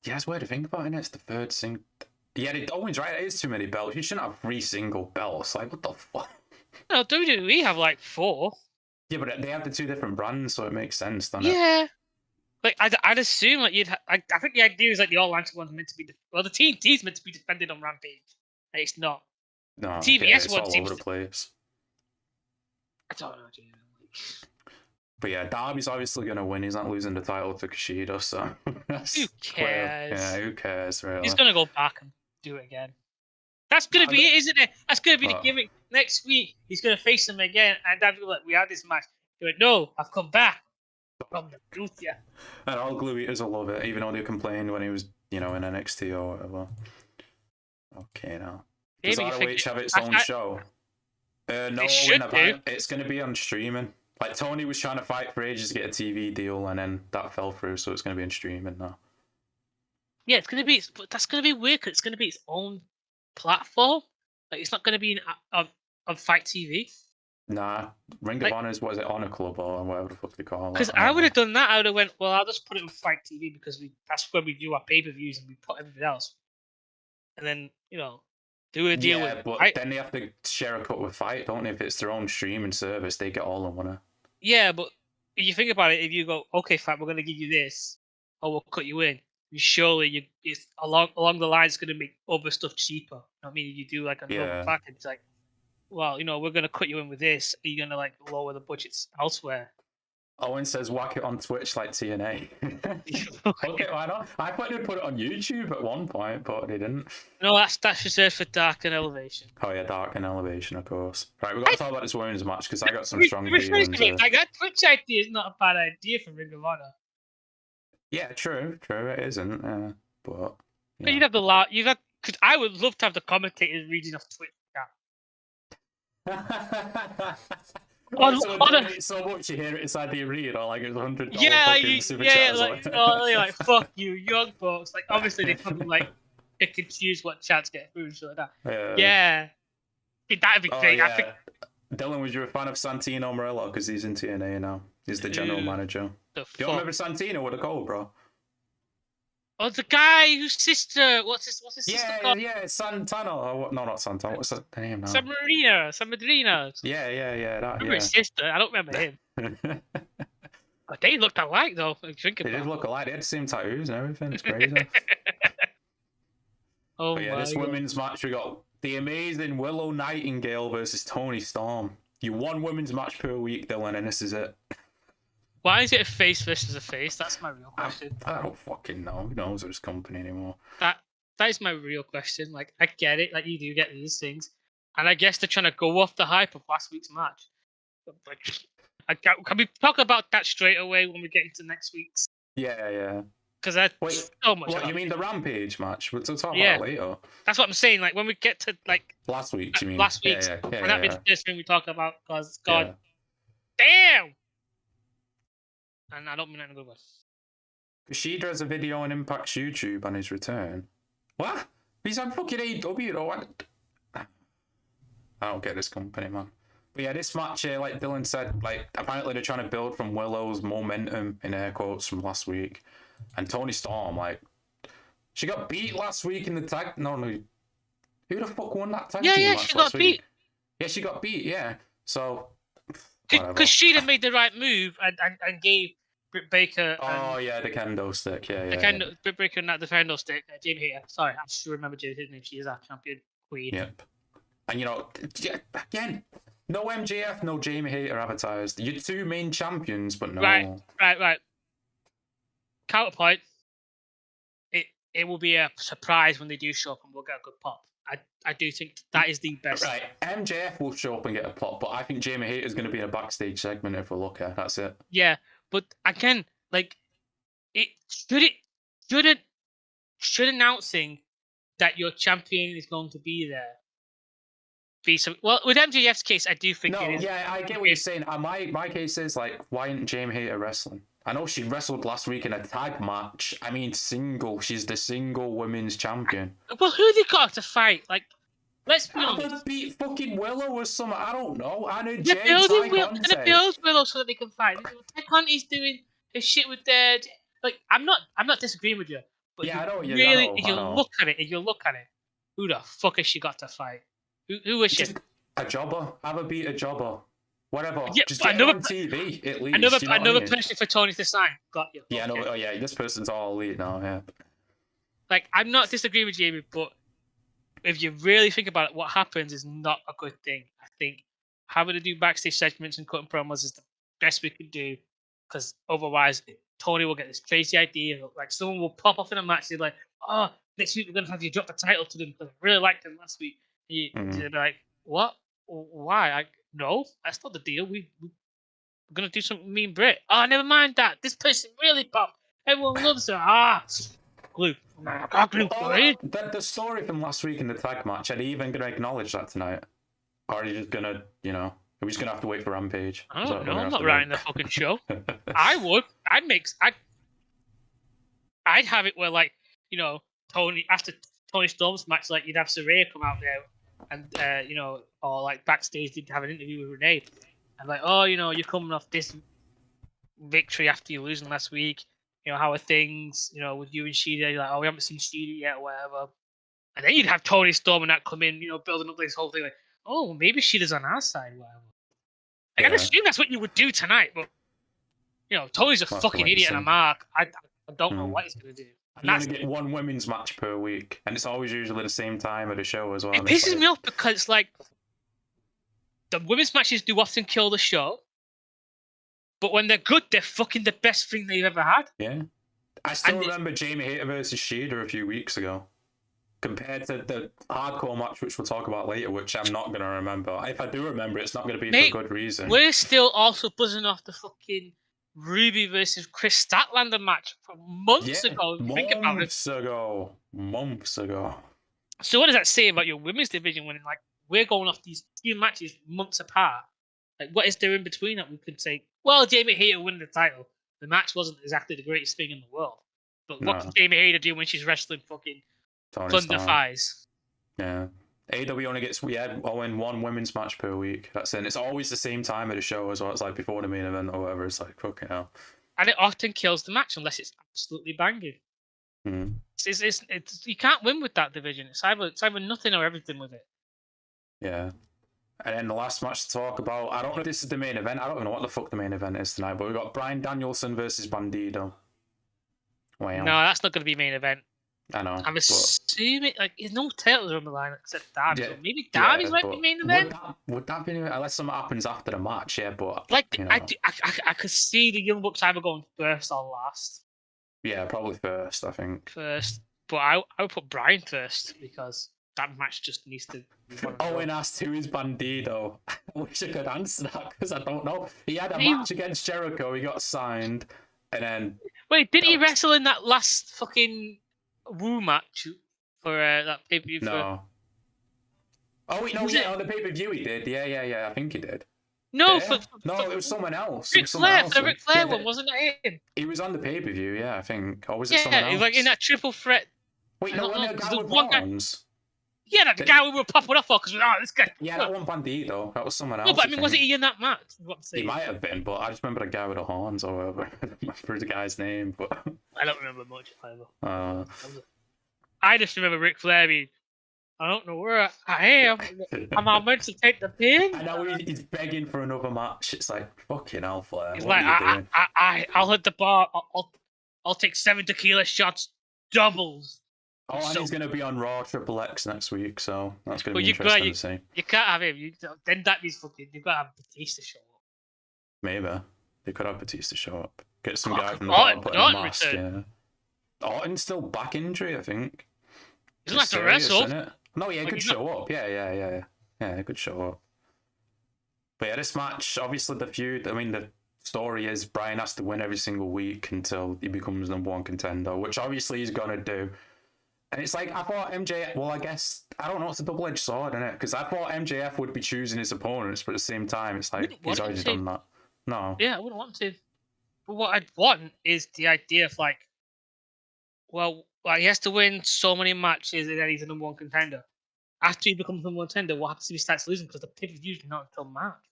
A: Yeah, it's weird to think about, isn't it? It's the third single. Yeah, Owen's right. It is too many belts. You shouldn't have 3 single belts. Like, what the fuck?
B: No, WWE have like 4.
A: Yeah, but they have the 2 different brands, so it makes sense, doesn't it?
B: Yeah. Like, I'd assume like I think the idea is like the All Atlantic one's meant to be the TNT's meant to be defended on Rampage. Like, it's not.
A: No,
B: TBS
A: it's
B: one
A: all
B: seems
A: over the place.
B: I don't know, dude.
A: But yeah, Darby's obviously going to win. He's not losing the title to Kushida, so...
B: Who cares?
A: Yeah, who cares, really?
B: He's going to go back and do it again. That's going to be it, isn't it? That's going to be the gimmick. Next week, he's going to face him again, and Darby's like, we had this match. He went, no, I've come back from the truth, yeah.
A: And all Glue Eaters will love it, even though they complained when he was, in NXT or whatever. Okay, now. Does ROH have its own show? No, it's going to be on streaming. Like, Toni was trying to fight for ages to get a TV deal, and then that fell through, so it's going to be in streaming now.
B: Yeah, it's going to be... That's going to be weird, because it's going to be its own platform. Like, it's not going to be on Fight TV.
A: Nah, Ring of Honor is, what is it, Honor Club or whatever the fuck they call it.
B: Because I would have done that. I would have went, well, I'll just put it on Fight TV because that's where we do our pay-per-views and we put everything else. And then, do a deal with...
A: but then they have to share a cut with Fight, don't they? If it's their own streaming service, they get all of one.
B: Yeah, but if you think about it, if you go, okay, Fight, we're going to give you this, or we'll cut you in, surely it's along the lines going to make other stuff cheaper. I mean, you do like another package, like, well, we're going to cut you in with this. Are you going to like lower the budgets elsewhere?
A: Owen says, whack it on Twitch like TNA. Okay, why not? I thought they'd put it on YouTube at one point, but they didn't.
B: No, that's reserved for Dark and Elevation.
A: Oh yeah, Dark and Elevation, of course. Right, we've got to talk about this women's match because I got some strong feelings.
B: Like, that Twitch idea is not a bad idea for Ring of Honor.
A: Yeah, true, it isn't. But
B: you'd have because I would love to have the commentators reading off Twitch.
A: So much you hear it inside the arena, like it's $100.
B: Like fuck you, young folks. Like obviously they probably like pick and choose what chants get through and shit like that. Yeah, that'd be great.
A: Yeah.
B: I think.
A: Dylan, was you a fan of Santino Marella? Because he's in TNA now. He's the general manager. Do you remember Santino with a Cobra?
B: Oh, the guy whose sister. What's his sister called?
A: Yeah, Santana. No, not Santana. What's the name now?
B: San Marino.
A: Yeah. That,
B: remember his sister. I don't remember him. But they looked alike, though.
A: They did look alike. They had the same tattoos and everything. It's crazy. This women's match, we got the amazing Willow Nightingale versus Toni Storm. You won women's match per week, Dylan, and this is it.
B: Why is it a face versus a face? That's my real question.
A: I don't fucking know. Who knows this company anymore?
B: That is my real question. Like, I get it. Like, you do get these things. And I guess they're trying to go off the hype of last week's match. But, can we talk about that straight away when we get into next week's?
A: Yeah.
B: Because that's so much.
A: What, you mean the Rampage match? We'll talk about that later.
B: That's what I'm saying. Like, when we get to, like...
A: Last week's, you mean?
B: Last week's.
A: Yeah.
B: And that'd be the first thing we talk about, because, God damn! And I don't mean that in a good way.
A: Kushida has a video on Impact's YouTube on his return. What? He's on fucking AEW, though. I don't get this company, man. But yeah, this match, like Dylan said, like apparently they're trying to build from Willow's momentum in air quotes from last week, and Toni Storm, like, she got beat last week in the tag. No, who the fuck won that tag team match
B: she
A: last
B: got
A: week?
B: beat.
A: Yeah, she got beat. Yeah, so
B: Because Kushida made the right move and gave Britt Baker.
A: Oh yeah, the kendo stick. Yeah,
B: Britt Baker and that the kendo stick. Jamie Hayter. Sorry, I should remember Jamie's name. She is our champion queen.
A: Yep. And again, no MJF, no Jamie Hayter advertised. Your two main champions, but no.
B: Right. Counterpoint. It will be a surprise when they do show up and we'll get a good pop. I do think that is the best.
A: Right, MJF will show up and get a pop, but I think Jamie Hayter is going to be in a backstage segment if we're lucky. That's it.
B: Yeah, but again, like, should announcing that your champion is going to be there be some? Well, with MJF's case, I do think it is.
A: Yeah, I get what you're saying. My case is like, why isn't Jamie Hayter wrestling? I know she wrestled last week in a tag match. I mean, single. She's the single women's champion.
B: Well, who they got to fight? Like, let's be honest.
A: They beat fucking Willow or something. I don't know. I know
B: They're gonna build Willow so that they can fight. Ty Conti's doing his shit with their. Like, I'm not disagreeing with you, but
A: yeah, I know you.
B: Really, if you look at it, who the fuck has she got to fight? Who is she?
A: Just a jobber. Have her beat a jobber. Whatever.
B: Yeah,
A: just get her on TV at least.
B: Another person for Toni to sign. Got you.
A: Yeah, okay. No. Oh yeah, this person's all elite now. Yeah.
B: Like, I'm not disagreeing with Jamie, but if you really think about it, what happens is not a good thing. I think having to do backstage segments and cutting promos is the best we could do, because otherwise Toni will get this crazy idea. Like, someone will pop off in a match. They're like, "Oh, next week we're gonna have you drop the title to them because I really liked them last week." They're like, "What? Why? No, that's not the deal. We're gonna do something me and Britt. Oh, never mind that. This person really popped. Everyone loves her. Glue. Glue.
A: The story from last week in the tag match, are they even gonna acknowledge that tonight? Or are you just gonna, are we just gonna have to wait for Rampage?
B: I don't know. I'm not writing the fucking show. I would. I'd have it where, like, Toni, after Toni Storm's match, like, you'd have Saraya come out there and or like backstage they'd have an interview with Renee and like, "Oh, you're coming off this victory after you losing last week. How are things? With you and Shida?" You're like, "Oh, we haven't seen Shida yet, or whatever." And then you'd have Toni Storm and that come in, building up this whole thing like, "Oh, maybe Shida's on our side, whatever." Like, I'd assume that's what you would do tonight, but Tony's a fucking idiot and a mark. I don't know what he's gonna do.
A: You only get one women's match per week, and it's always usually the same time of the show as well.
B: It pisses me off because, like, the women's matches do often kill the show, but when they're good, they're fucking the best thing they've ever had.
A: Yeah. I still remember Jamie Hayter versus Shida a few weeks ago, compared to the hardcore match, which we'll talk about later, which I'm not going to remember. If I do remember, it's not going to be for good reason.
B: We're still also buzzing off the fucking Ruby versus Chris Statlander match from months ago. Think about it.
A: Months ago.
B: So what does that say about your women's division when, like, we're going off these two matches months apart? Like, what is there in between that we could say, well, Jamie Hayter won the title. The match wasn't exactly the greatest thing in the world. But what can Jamie Hayter do when she's wrestling fucking Thunder Thighs?
A: Yeah. AEW only gets one women's match per week. That's it. It's always the same time of the show as well. It's like before the main event or whatever. It's like, fucking hell.
B: And it often kills the match unless it's absolutely banging. It's you can't win with that division. It's either nothing or everything with it.
A: Yeah. And then the last match to talk about, I don't know if this is the main event. I don't even know what the fuck the main event is tonight, but we've got Bryan Danielson versus Bandido. Wow.
B: No, that's not going to be main event.
A: I know.
B: I'm assuming, like, there's no titles on the line except Darby. So maybe Darby's might be main event.
A: Would that be unless something happens after the match? Yeah, but
B: like, I could see the Young Bucks either going first or last.
A: Yeah, probably first. I think
B: first, but I would put Bryan first because that match just needs to.
A: Owen asked who is Bandido. I wish I could answer that because I don't know. He had a match against Jericho. He got signed, and then
B: didn't he wrestle in that last fucking Woo match for that pay-per-view?
A: No. Oh wait, no, on the pay-per-view he did. Yeah. I think he did.
B: No,
A: it was someone else.
B: Ric Flair one, wasn't it him?
A: He was on the pay-per-view, yeah, I think. Or was it someone else?
B: Yeah, like in that triple threat.
A: Wait, no, the guy with horns.
B: Yeah, that the guy we were popping off for because this guy.
A: Yeah, that wasn't Bandido. That was someone else.
B: No, but I mean, wasn't he in that match? What I'm saying.
A: He might have been, but I just remember the guy with the horns or whatever. I don't remember the guy's name, but
B: I don't remember much either.
A: uh,
B: I just remember Ric Flair being, I don't know where I am. Am I meant to take the pin?
A: I know he's begging for another match. It's like, fucking hell, Flair.
B: He's
A: what
B: like,
A: are you doing?
B: I'll hit the bar. I'll take 7 tequila shots, doubles.
A: Oh, and
B: So-
A: he's going to be on Raw Triple X next week, so that's going to
B: But
A: be
B: you
A: interesting
B: can't-
A: to see.
B: You can't have him. Then that means fucking. You've got to have Batista show up.
A: Maybe. They could have Batista show up. Get some
B: Oh,
A: guy from the
B: Orton-
A: bottom, put in a
B: Orton
A: mask,
B: return.
A: yeah. Orton's still back injury, I think.
B: He doesn't have to
A: Serious,
B: wrestle.
A: isn't it? No, yeah,
B: Like,
A: good
B: he's not-
A: show up. Yeah, good show up. But yeah, this match, obviously the feud, I mean, the story is Bryan has to win every single week until he becomes #1 contender, which obviously he's going to do. And it's like, I thought MJF, well, I guess, I don't know, it's a double-edged sword, isn't it? Because I thought MJF would be choosing his opponents, but at the same time, it's like,
B: Wouldn't
A: he's
B: want
A: already
B: him to.
A: done that. No.
B: Yeah, I wouldn't want to. But what I'd want is the idea of like, well, he has to win so many matches and then he's a #1 contender. After he becomes #1 contender, what happens if he starts losing? Because the pay-per-view's not until March.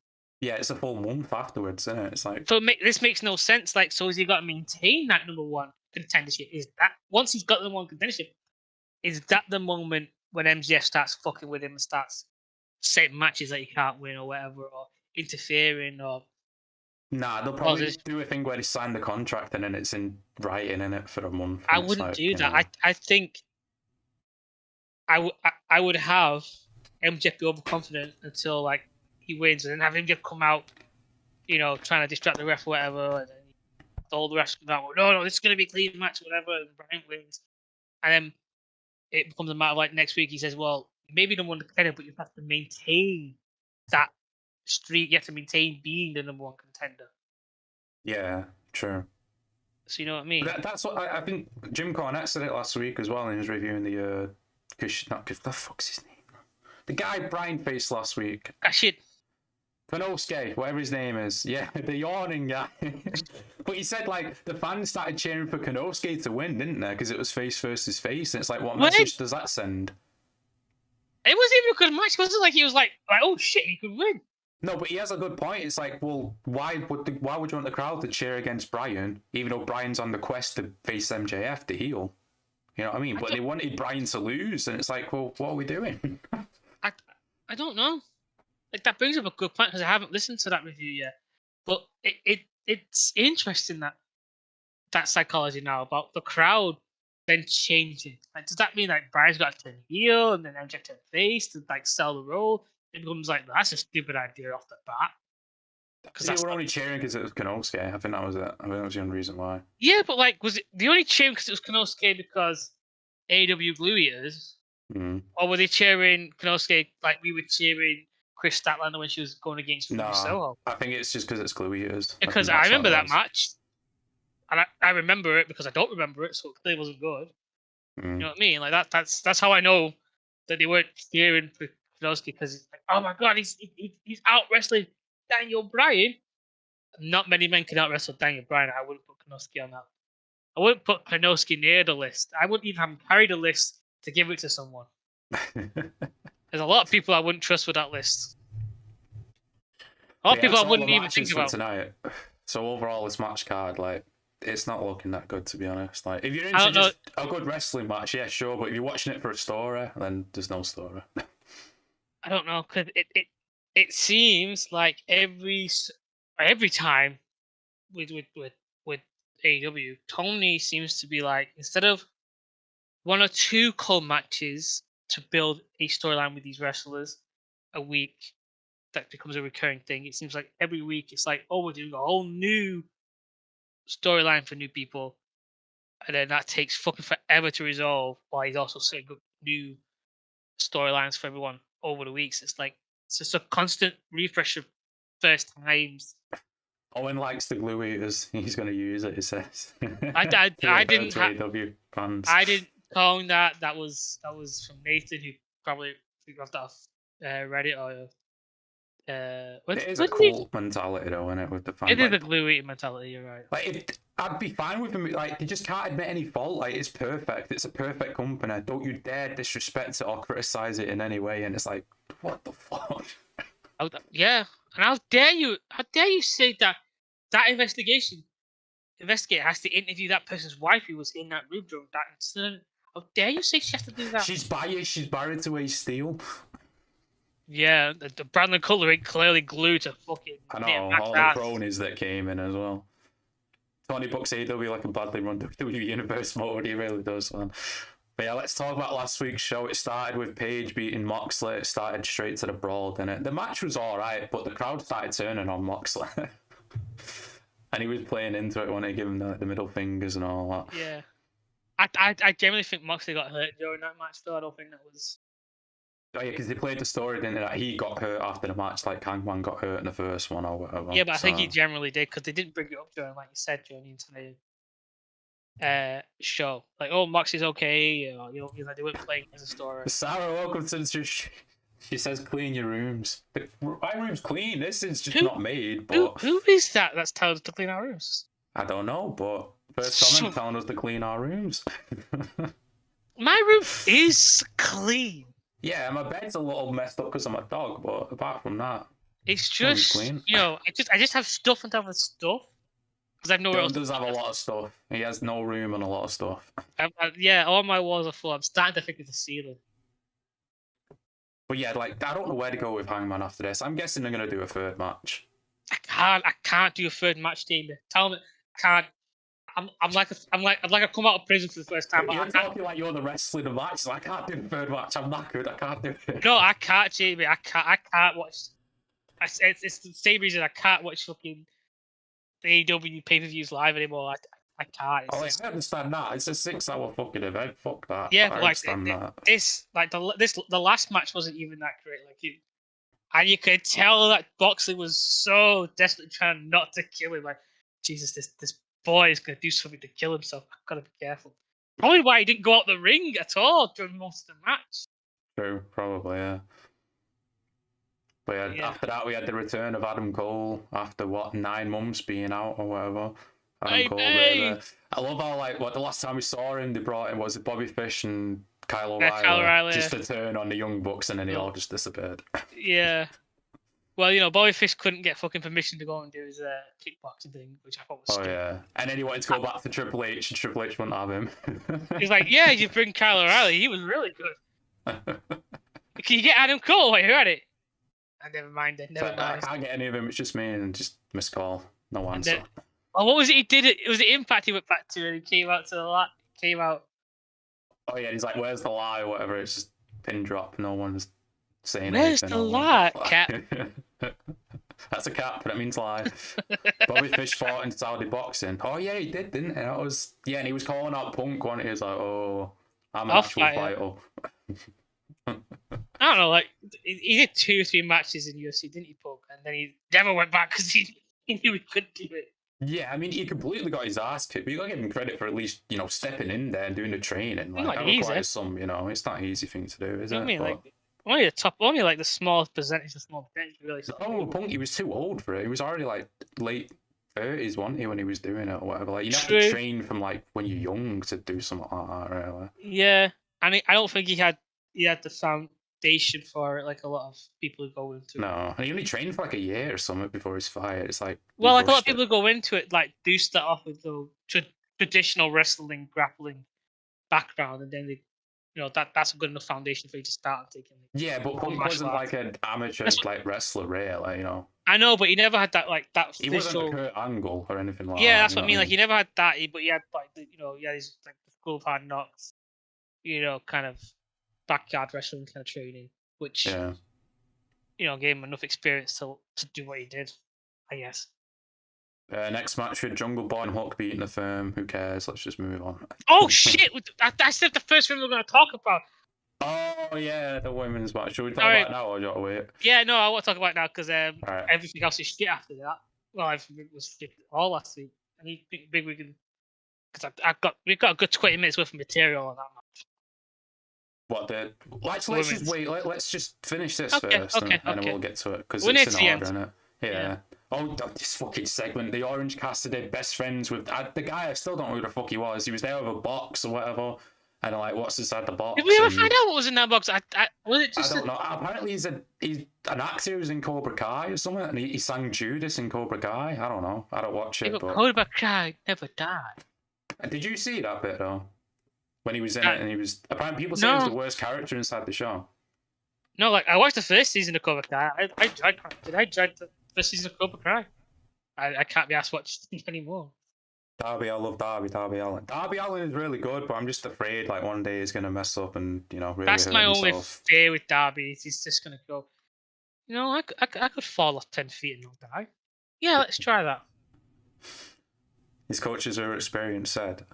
A: Yeah, it's a full month afterwards, isn't it? It's like,
B: So this makes no sense. Like, so has he got to maintain that #1 contendership? Is that once he's got the #1 contendership, is that the moment when MJF starts fucking with him and starts setting matches that he can't win or whatever, or interfering or?
A: nah, they'll probably
B: this-
A: do a thing where they sign the contract and then it's in writing in it for a month.
B: I
A: and it's
B: wouldn't
A: like,
B: do
A: you
B: that.
A: know.
B: I think I would have MJF be overconfident until like he wins, and then have MJF come out, trying to distract the ref or whatever, and then all the refs come out, no, this is gonna be a clean match, whatever, and Bryan wins, and then it becomes a matter of like next week he says, well, maybe the #1 contender, but you have to maintain that streak. You have to maintain being the #1 contender.
A: Yeah, true.
B: So you know what I mean?
A: That's what I think. Jim Cornette said it last week as well, and he was reviewing the the fuck's his name? The guy Brian faced last week.
B: Ah, shit.
A: Konosuke, whatever his name is. Yeah, the yawning guy. But he said like the fans started cheering for Konosuke to win, didn't they? Because it was face versus face. And it's like, what message does that send?
B: It wasn't even a good match. It wasn't like he was like, oh shit, he could win.
A: No, but he has a good point. It's like, well, why would you want the crowd to cheer against Bryan, even though Bryan's on the quest to face MJF, the heel? You know what I mean? But they wanted Bryan to lose, and it's like, well, what are we doing?
B: I don't know. Like that brings up a good point because I haven't listened to that review yet. But it's interesting that psychology now about the crowd then changing. Like, does that mean like Bryan's got to turn heel and then MJF turn face to like sell the role? It becomes like that's a stupid idea off the bat.
A: Because they were only cheering because it was Konosuke. I think that was it. I think that was the only reason why.
B: Yeah, but like, was it the only cheering because it was Konosuke because AEW Glue Eaters?
A: Mm.
B: Or were they cheering Konosuke like we were cheering Chris Statlander when she was going against Ruby
A: No,
B: Soho?
A: I think it's just because it's Glue Eaters.
B: Because I remember that match. And I remember it because I don't remember it, so it clearly wasn't good.
A: Mm.
B: You know what I mean? Like that's how I know that they weren't cheering for Konosuke because it's like, oh my god, he's out wrestling Daniel Bryan. Not many men can out wrestle Daniel Bryan. I wouldn't put Konosuke on that. I wouldn't put Konosuke near the list. I wouldn't even have him carry the list to give it to someone. There's a lot of people I wouldn't trust with that list. A lot of people I wouldn't even think about.
A: Tonight. So overall, this match card, like, it's not looking that good, to be honest. Like, if you're
B: I
A: into
B: don't know.
A: just a good wrestling match, yeah, sure. But if you're watching it for a story, then there's no story.
B: I don't know because it seems like every time with AEW, Toni seems to be like, instead of 1 or 2 cold matches to build a storyline with these wrestlers a week that becomes a recurring thing. It seems like every week it's like, oh, we're doing a whole new storyline for new people, and then that takes fucking forever to resolve. While he's also setting up new storylines for everyone over the weeks. It's like it's just a constant refresh of first times.
A: Owen likes the Glue Eaters. He's going to use it, he says.
B: I didn't
A: AEW fans.
B: I didn't call that. That was from Nathan, who probably got that off Reddit or.
A: It is a cult mentality, though, isn't it, with the fans?
B: It is a Glue Eater mentality. You're right.
A: Like, I'd be fine with them. Like, they just can't admit any fault. Like, it's perfect. It's a perfect company. Don't you dare disrespect it or criticize it in any way. And it's like, what the fuck?
B: Yeah, and how dare you? How dare you say that investigator has to interview that person's wife who was in that room during that incident? How dare you say she has to do that?
A: She's biased. She's married to a steel.
B: Yeah, the Brandon Cutler ain't clearly glued to fucking.
A: I know, all the cronies that came in as well. Tony books AEW like a badly run WWE Universe mode. He really does, man. But yeah, let's talk about last week's show. It started with Page beating Moxley. It started straight to the brawl, didn't it? The match was alright, but the crowd started turning on Moxley. And he was playing into it when he gave him the middle fingers and all that.
B: Yeah. I genuinely think Moxley got hurt during that match, though. I don't think that was...
A: Oh yeah, because they played the story, didn't they? That he got hurt after the match, like Hangman got hurt in the first one or whatever.
B: Yeah, but I think he generally did, because they didn't bring it up during, like you said, during the entire show. Like, oh, Moxley's okay, they weren't playing as a story.
A: Sarah, welcome to the... She says, clean your rooms. My room's clean. This is just not made, but...
B: Who is that that's telling us to clean our rooms?
A: I don't know, but first comment telling us to clean our rooms.
B: My room is clean.
A: Yeah, my bed's a little messed up because I'm a dog, but apart from that,
B: it's just clean. I just have stuff on top of stuff because I've nowhere else.
A: He does have a lot of stuff. He has no room and a lot of stuff.
B: Yeah, all my walls are full. I'm starting to think it's the ceiling.
A: But yeah, like I don't know where to go with Hangman after this. I'm guessing they're gonna do a third match.
B: I can't do a third match, Damien. Tell me, I can't. I'm like I've come out of prison for the first time.
A: You're talking like you're the wrestler in the match. So I can't do the third match. I'm not good. I can't do it.
B: No, I can't, Jamie. I can't watch. It's the same reason I can't watch fucking the AEW pay-per-views live anymore. I can't.
A: I understand that. It's a 6-hour fucking event. Fuck that.
B: Yeah, but like the last match wasn't even that great. And you could tell that Moxley was so desperately trying not to kill him. Like, Jesus, this boy is gonna do something to kill himself. I've got to be careful. Probably why he didn't go out the ring at all during most of the match.
A: True, probably, yeah. But yeah, after that we had the return of Adam Cole after 9 months being out or whatever. Adam Cole, I love how the last time we saw him, they brought in Bobby Fish and Kyle O'Reilly just to turn on the Young Bucks, and then they all just disappeared.
B: Yeah. Well, Bobby Fish couldn't get fucking permission to go and do his kickboxing thing, which I thought was stupid. Yeah.
A: And then he wanted to go back to Triple H, and Triple H wouldn't have him.
B: He's like, yeah, you bring Kyle O'Reilly. He was really good. Can you get Adam Cole while you're at it? Never mind then. Never mind.
A: I can't get any of him. It's just me and just missed call. No answer.
B: What was it he did? It was the Impact he went back to, and he came out to the lot.
A: Oh yeah, he's like, "Where's the lie?" or whatever. It's just pin drop. No one's saying
B: Where's
A: anything.
B: Where's the lie, cat?
A: That's a cat, but it means lie. Bobby Fish fought in Saudi boxing. Oh yeah, he did, didn't he? That was and he was calling out Punk when he was like, "Oh, I'm an actual fighter."
B: I don't know, like he did 2 or 3 matches in UFC, didn't he, Punk? And then he never went back because he knew he couldn't do it.
A: Yeah, I mean, he completely got his ass kicked, but you got to give him credit for at least, stepping in there and doing the training. Like, that requires some, it's not an easy thing to do, is it?
B: I mean, only the smallest percentage really.
A: Oh, Punk, he was too old for it. He was already late 30s, wasn't he, when he was doing it or whatever? Like, you have to train from when you're young to do something like that, really.
B: Yeah, and I don't think he had the foundation for it like a lot of people who go into it.
A: No, and he only trained for a year or something before his fight. It's like
B: a lot of people who go into it do start off with the traditional wrestling grappling background, and then they, that's a good enough foundation for you to start taking.
A: Yeah, but Punk wasn't an amateur wrestler, really.
B: I know, but he never had that that.
A: He wasn't a Kurt Angle or anything like that.
B: Yeah, that's what I mean. He never had that, but he had he had his the School of Hard Knocks, kind of backyard wrestling kind of training, which gave him enough experience to do what he did, I guess.
A: Next match with Jungle Boy and Hook beating the Firm. Who cares? Let's just move on.
B: Oh shit! That's the first thing we're going to talk about.
A: Oh yeah, the women's match. Should we talk about it now or do you want to wait?
B: Yeah, no, I want to talk about it now because everything else is shit after that. Well, everything was shit all last week. I need big weekend because we've got a good 20 minutes worth of material on that match.
A: Let's just wait. Let's just finish this first, and then we'll get to it because it's in order, isn't it? Yeah. Oh, this fucking segment. The Orange Cassidy best friends with the guy. I still don't know who the fuck he was. He was there with a box or whatever. And like, what's inside the box?
B: Did we ever
A: and
B: find out what was in that box? Was it
A: I
B: just?
A: don't know. Apparently, he's an actor who's in Cobra Kai or something, and he sang Judas in Cobra Kai. I don't know. I don't watch it. But
B: Cobra Kai never died.
A: did you see that bit though? When he was in it, and he was apparently people say he was the worst character inside the show.
B: No, like I watched the first season of Cobra Kai. I tried the first season of Cobra Kai. I can't be asked watch anymore.
A: Darby, I love Darby Allin. Darby Allin is really good, but I'm just afraid like one day he's gonna mess up and really
B: That's
A: hurt
B: my
A: himself.
B: only fear with Darby. He's just gonna go. I could fall off 10 feet and not die. Yeah, let's try that.
A: His coaches are experienced said.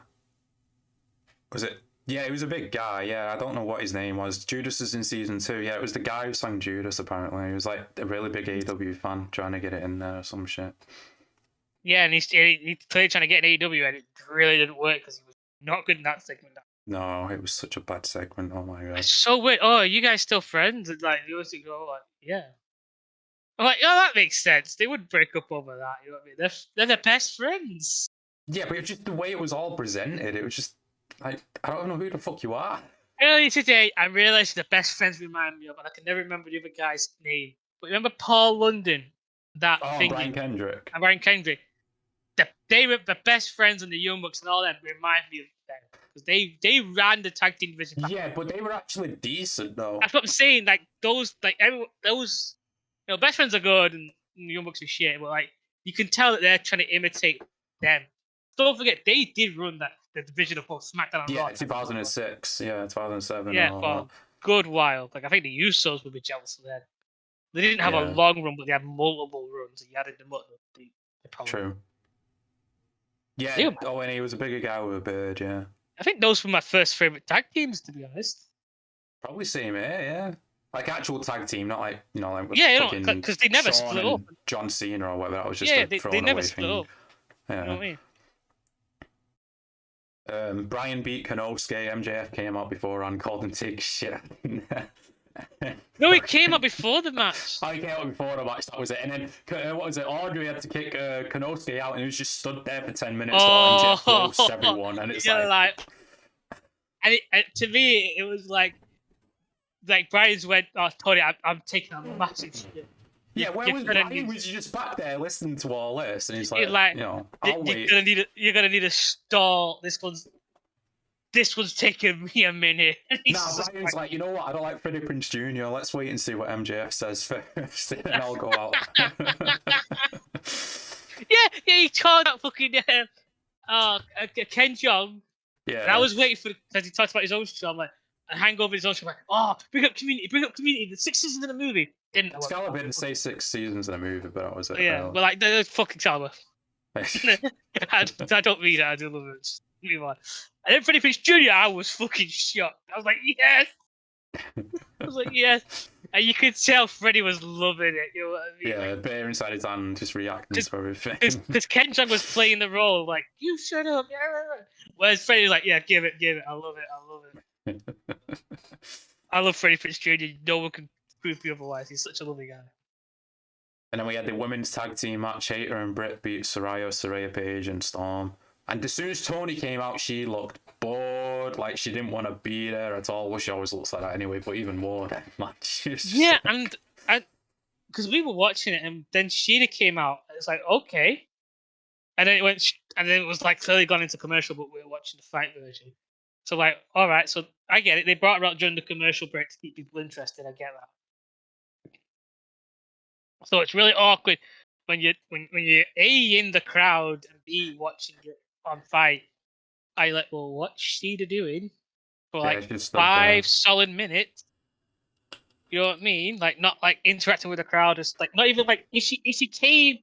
A: Was it? Yeah, he was a big guy. Yeah, I don't know what his name was. Judas is in season 2. Yeah, it was the guy who sang Judas. Apparently, he was like a really big AEW fan trying to get it in there or some shit.
B: Yeah, and he's clearly trying to get an AEW, and it really didn't work because he was not good in that segment.
A: No, it was such a bad segment. Oh my god.
B: It's so weird. Oh, are you guys still friends? And like, you always go like, yeah. I'm like, oh, that makes sense. They wouldn't break up over that. You know what I mean? They're the best friends.
A: Yeah, but it's just the way it was all presented. It was just like, I don't know who the fuck you are.
B: Earlier today, I realized the best friends remind me of, and I can never remember the other guy's name. But remember Paul London? That thing.
A: Brian Kendrick.
B: And Brian Kendrick. They were the best friends, and the Young Bucks and all that remind me of them because they ran the tag team division.
A: Yeah, but they were actually decent though.
B: That's what I'm saying. Like those best friends are good, and the Young Bucks are shit. But like you can tell that they're trying to imitate them. Don't forget, they did run the division of both SmackDown and Raw.
A: 2006. Yeah, 2007.
B: Yeah, for a good while. Like I think the Usos would be jealous of that. They didn't have a long run, but they had multiple runs. And you added them up.
A: True. Yeah. Oh, and he was a bigger guy with a beard. Yeah.
B: I think those were my first favorite tag teams, to be honest.
A: Probably same here. Yeah. Like actual tag team, not like like
B: because they never
A: Shawn
B: split up.
A: John Cena or whatever. That was just
B: they never split up.
A: Yeah.
B: You know what I mean?
A: Brian beat Kanosuke. MJF came out before and called him take shit.
B: No, he came up before the match.
A: Oh, he came out before the match. That was it. And then what was it? Audrey had to kick Kanosuke out, and he was just stood there for 10 minutes while MJF roast everyone. And it's
B: and to me, it was like Brian's went, "Oh, Tony, I'm taking a massive shit."
A: Yeah, where was Brian? He was just back there listening to all this, and he's like, I'll wait.
B: You're gonna need to stall. This one's taking me a minute.
A: Brian's like, you know what? I don't like Freddie Prinze Jr. Let's wait and see what MJF says first, and then I'll go out.
B: yeah, he called out fucking Ken Jeong.
A: Yeah.
B: And I was waiting for because he talked about his own show. I'm like, a hangover his own show. I'm like, oh, bring up Community. The 6 seasons in a movie.
A: Excalibur didn't say 6 seasons in a movie, but that was it.
B: Yeah, but like the fucking Excalibur. I don't mean it. I do love it. Move on. And then Freddie Prinze Jr., I was fucking shocked. I was like, yes. And you could tell Freddie was loving it. You know what I mean?
A: Yeah, beer inside his hand, just reacting to everything.
B: Because Ken Jeong was playing the role like, you shut up. Whereas Freddie was like, yeah, give it. I love it. I love Freddie Prinze Jr. No one can prove me otherwise. He's such a lovely guy.
A: And then we had the women's tag team match. Hager and Britt beat Saraya Page, and Storm. And as soon as Toni came out, she looked bored, like she didn't want to be there at all. Well, she always looks like that anyway, but even more that match.
B: Yeah, and because we were watching it, and then Sheena came out. It's like, okay. And then it was like clearly gone into commercial, but we were watching the fight version. So like, all right, so I get it. They brought her out during the commercial break to keep people interested. I get that. So it's really awkward when you're A, in the crowd, and B, watching it on fight. I like, well, what's Sheena doing for like 5 solid minutes? You know what I mean? Like not like interacting with the crowd, just like not even like if she came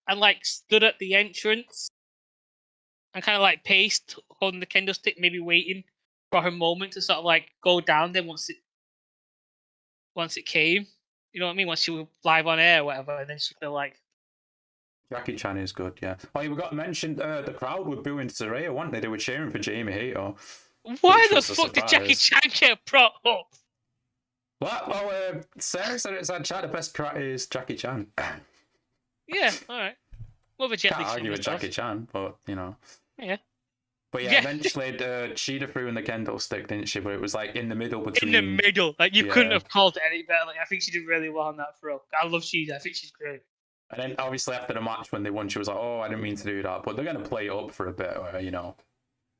B: and like stood at the entrance and kind of like paced, holding the kendo stick, maybe waiting for her moment to sort of like go down. Then once it came, you know what I mean? Once she was live on air or whatever, and then she feel like.
A: Jackie Chan is good, yeah. Oh, we got mentioned the crowd were booing Saraya, weren't they? They were cheering for Jamie Hayter.
B: Why the fuck did Jackie Chan get brought up?
A: What? Well, Sarah said it's the best karate is Jackie Chan.
B: Yeah, all right. More of a Jet
A: Can't
B: Li
A: argue with
B: stuff.
A: Jackie Chan, but you know.
B: Yeah.
A: But yeah, eventually Kushida threw in the kendo stick, didn't she? But it was like in the middle between.
B: In the middle, like you couldn't
A: Yeah.
B: have called it any better. Like I think she did really well on that throw. I love Sheeda. I think she's great.
A: And then obviously after the match when they won, she was like, "Oh, I didn't mean to do that," but they're gonna play it up for a bit, you know.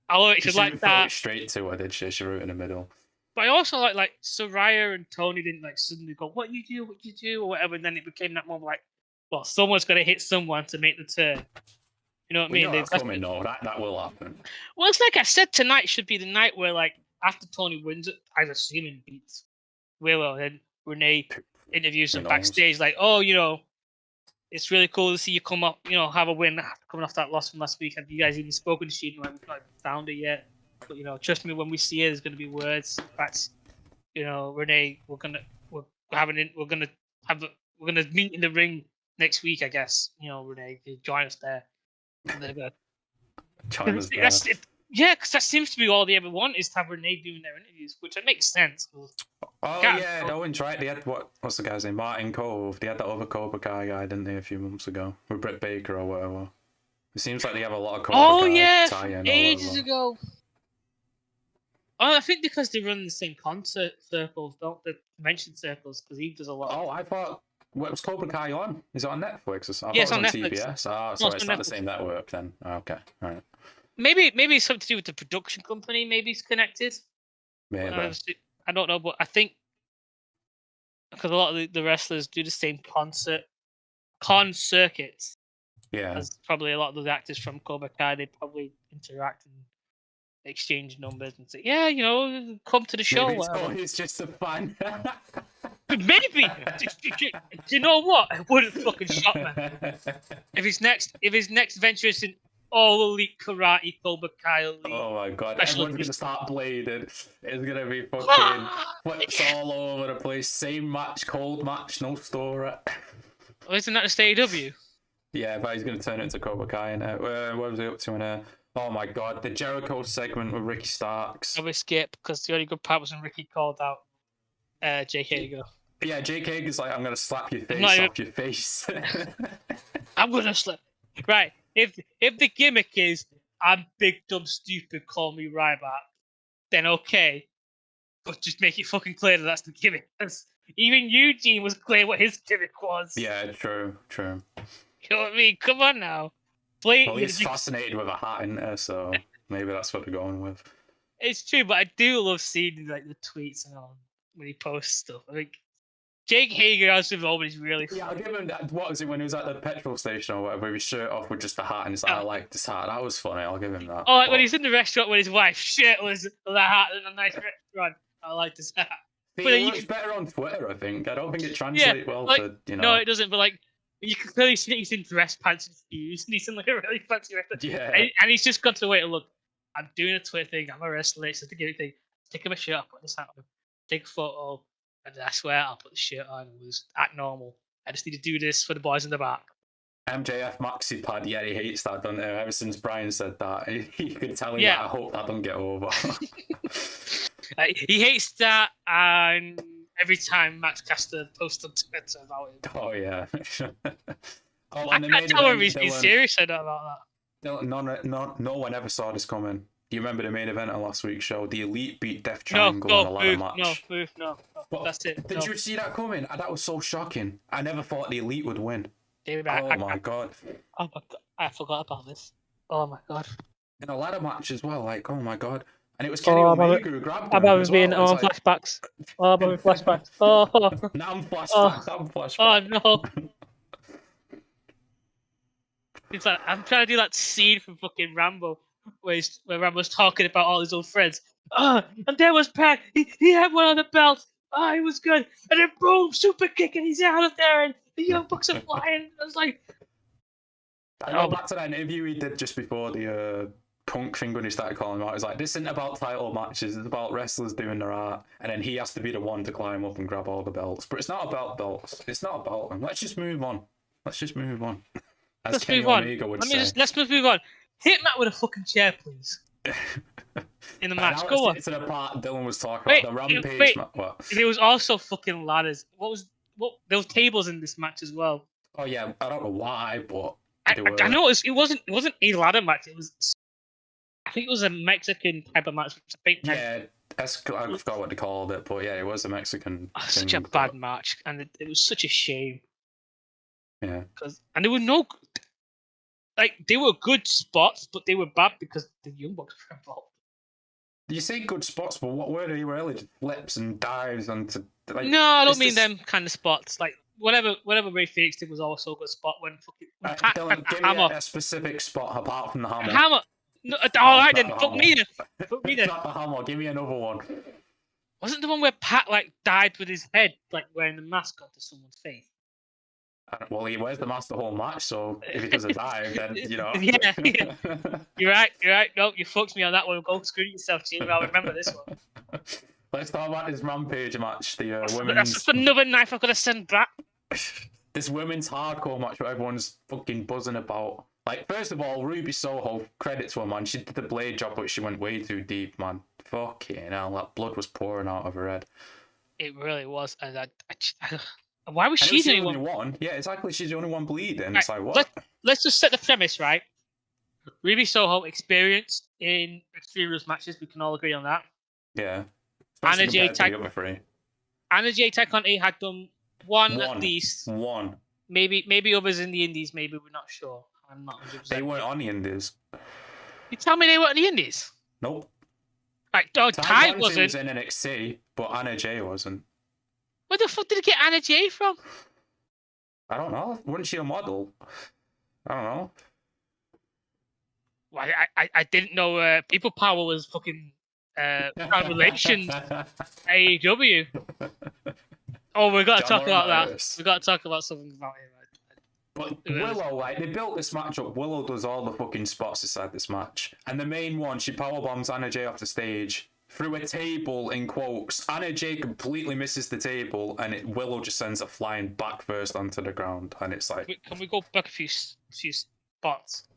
B: I love it.
A: She
B: She's like
A: didn't throw
B: that.
A: it straight to her, did she? She threw it in the middle.
B: But I also like Soraya and Toni didn't like suddenly go, what you do, or whatever, and then it became that moment like, well, someone's gonna hit someone to make the turn. You know what I mean?
A: You know that's coming, no, that will happen.
B: Well, it's like I said, tonight should be the night where, like, after Toni wins it, I'm assuming beats Willow, and Renee interviews him backstage, like, oh, you know, it's really cool to see you come up, you know, have a win coming off that loss from last week. Have you guys even spoken to Sheena? Like, we've not found her yet, but you know, trust me, when we see her, there's going to be words. That's, you know, Renee, we're gonna meet in the ring next week, I guess. You know, Renee, you join us there. And they're good.
A: Join us there.
B: Yeah, because that seems to be all they ever want is to have Renee doing their interviews, which it makes sense.
A: Oh yeah, that one's right. They had what's the guy's name? Martin Cove. They had that other Cobra Kai guy, didn't they, a few months ago with Britt Baker or whatever. It seems like they have a lot of Cobra Kai tie-in.
B: Ages ago. Oh, I think because they run the same concert circles, don't they? Convention circles, because he does a lot.
A: Oh, I thought what was Cobra Kai on? Is it on Netflix? I thought
B: it's
A: it
B: on
A: was on
B: Netflix.
A: CBS. Oh, sorry, it's not the same network then. Oh, okay, all right.
B: Maybe it's something to do with the production company. Maybe it's connected.
A: Maybe.
B: I don't know, but I think because a lot of the wrestlers do the same con circuits.
A: Yeah.
B: As probably a lot of the actors from Cobra Kai, they probably interact and exchange numbers and say, yeah, you know, come to the show.
A: Maybe it's just a fan.
B: Maybe. Do you know what? It wouldn't fucking shock me if his next venture is in all elite karate Cobra Kai elite.
A: Oh my god! Everyone's gonna start blading. It's gonna be fucking flips all over the place. Same match, cold match, no story.
B: Oh, isn't that the AEW?
A: Yeah, but he's gonna turn it into Cobra Kai. And what was he up to in there? Oh my god, the Jericho segment with Ricky Starks.
B: I will skip because the only good part was when Ricky called out Jake Hager.
A: Yeah, Jake Hager's like, I'm gonna slap your face off your face.
B: I'm gonna slap. Right. If the gimmick is I'm big dumb stupid, call me Ryback, then okay. But just make it fucking clear that that's the gimmick. Even Eugene was clear what his gimmick was.
A: Yeah, true.
B: You know what I mean? Come on now.
A: Well, he's fascinated with a hat in there, so maybe that's what they're going with.
B: It's true, but I do love seeing like the tweets and all when he posts stuff. I think Jake Hager as always really funny.
A: Yeah, I'll give him that. What was it when he was at the petrol station or whatever? With his shirt off with just a hat, and he's like, I like this hat. That was funny. I'll give him that.
B: Oh, like when he's in the restaurant with his wife, shirtless with a hat in a nice restaurant. I like this hat.
A: But it looks better on Twitter, I think. I don't think it translates well to, you know.
B: No, it doesn't, but like, you can clearly see he's in dress pants and shoes, and he's in like a really fancy restaurant.
A: Yeah.
B: And he's just got to the way to look, I'm doing a Twitter thing, I'm a wrestler, it's just a gimmick thing. Take him a shirt, I'll put this hat on, take a photo, and I swear I'll put the shirt on and we'll just act normal. I just need to do this for the boys in the back.
A: MJF maxi pad, yeah, he hates that, doesn't he? Ever since Brian said that, he could tell him that I hope that don't get over.
B: He hates that, and every time Max Caster posts on Twitter about it.
A: Oh, yeah.
B: I can't tell whether he's being serious or not about
A: that. No one ever saw this coming. Do you remember the main event of last week's show? The Elite beat Death Triangle in a ladder match.
B: No. That's it.
A: Did you see that coming? That was so shocking. I never thought the Elite would win. My god.
B: Oh my god. I forgot about this. Oh my god.
A: In a ladder match as well, like, oh my god. And it was Kenny Omega who grabbed him.
B: Flashbacks. Oh, I'm having flashbacks. Oh.
A: Now I'm flashbacks.
B: Oh no. It's like, I'm trying to do that scene from fucking Rambo where Rambo's talking about all his old friends. And there was Pac. He had one on the belt. He was good. And then boom, super kick, and he's out of there, and the Young Bucks are flying. I was like,
A: I go back to that interview he did just before the Punk thing when he started calling him out. He's like, this isn't about title matches, it's about wrestlers doing their art, and then he has to be the one to climb up and grab all the belts. But it's not about belts. It's not about them. Let's just move on. As
B: let's
A: Kenny
B: move on.
A: Omega would say.
B: Let's move on. Hit Matt with a fucking chair, please. In the match. Go on.
A: To the part Dylan was talking about, the Rampage match. What?
B: There was also fucking ladders. There was tables in this match as well.
A: Oh yeah, I don't know why, but
B: I know it wasn't a ladder match. It was, I think it was a Mexican type of match. I think
A: yeah, I forgot what they called it, but yeah, it was a Mexican
B: such a
A: thing,
B: bad
A: but
B: match, and it was such a shame
A: yeah.
B: and there were no, like, they were good spots, but they were bad because the Young Bucks were involved.
A: You say good spots, but what were they really? Just flips and dives onto like.
B: No, I don't mean them kind of spots. Like whatever Ray Phoenix did was also a good spot when fucking Pat
A: Dylan, give me
B: Hammer.
A: a specific spot apart from the hammer.
B: Hammer. No,
A: No,
B: all right
A: it's
B: then.
A: not the
B: Fuck me
A: hammer.
B: then. Fuck me
A: It's
B: then.
A: not the hammer. Give me another one.
B: Wasn't the one where Pat like died with his head like wearing the mask onto someone's face?
A: Well, he wears the mask the whole match, so if he does a dive, then you know.
B: Yeah. You're right. No, you fucked me on that one. Go screw yourself, Jimmy. I'll remember this one.
A: Let's talk about this Rampage match. The women's.
B: That's just another knife I've got to send back.
A: This women's hardcore match where everyone's fucking buzzing about. Like, first of all, Ruby Soho, credit to her, man. She did the blade job, but she went way too deep, man. Fucking hell, that blood was pouring out of her head.
B: It really was, and why was
A: And
B: she
A: the
B: the
A: only one? Yeah, exactly. She's the only one bleeding.
B: Right,
A: It's like, what?
B: Let's just set the premise, right? Ruby Soho experienced in Extreme Rules matches. We can all agree on that.
A: Yeah.
B: Anna Jay
A: Tag
B: Conti had done one at least.
A: One.
B: Maybe others in the Indies. Maybe we're not sure. I'm not 100%.
A: They weren't on the Indies.
B: You tell me they weren't in the Indies?
A: Nope.
B: Right, Ty wasn't.
A: was in NXT, but Anna Jay wasn't.
B: Where the fuck did he get Anna Jay from?
A: I don't know. Wasn't she a model? I don't know.
B: Well, I didn't know People Power was fucking Crown Relations AEW. Oh, we got to talk about that. We got to talk about something about it.
A: But Willow, like, they built this match up. Willow does all the fucking spots inside this match. And the main one, she powerbombs Anna Jay off the stage through a table, in quotes. Anna Jay completely misses the table, and Willow just sends her flying back first onto the ground. And it's like...
B: Can we go back a few spots?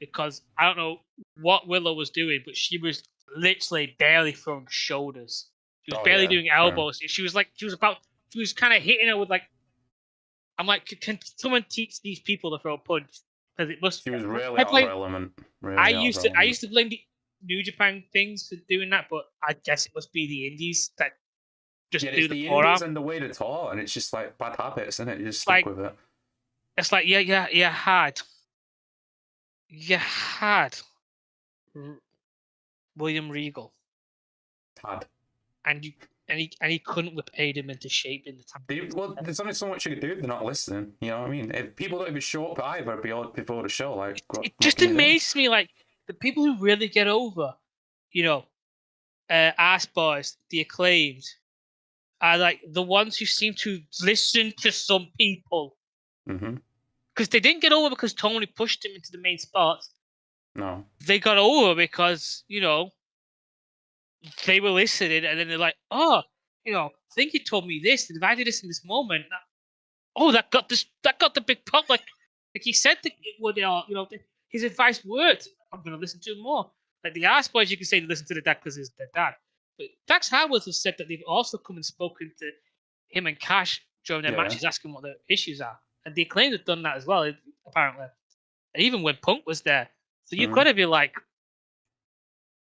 B: Because I don't know what Willow was doing, but she was literally barely throwing shoulders. She was barely doing elbows. Yeah. She was kind of hitting her with like... I'm like, can someone teach these people to throw a punch? Because it must.
A: She was really out of element.
B: I used to blame the New Japan things for doing that, but I guess it must be the Indies that just do the forearm.
A: Indies and the way to talk, and it's just like bad habits, isn't it? You just stick with it.
B: It's like you had William Regal. And he couldn't whip him into shape in the time.
A: Well, there's only so much you can do if they're not listening. You know what I mean? If people don't even show up either before the show, like...
B: It just amazes me, like, the people who really get over, you know, Ass Boys, the Acclaimed, are, like, the ones who seem to listen to some people.
A: Mm-hmm.
B: Because they didn't get over because Toni pushed him into the main spot.
A: No.
B: They got over because, you know, they were listening, and then they're like, oh, you know, I think he told me this, and if I did this in this moment, that got the big pop. Like he said that it would, you know, his advice worked. I'm going to listen to him more. Like the Ass Boys, you can say they listen to the dad because it's their dad. But Dax Harwood has said that they've also come and spoken to him and Cash during their matches, asking what the issues are. And the Acclaimed have done that as well, apparently. And even when Punk was there. So you've got to be like,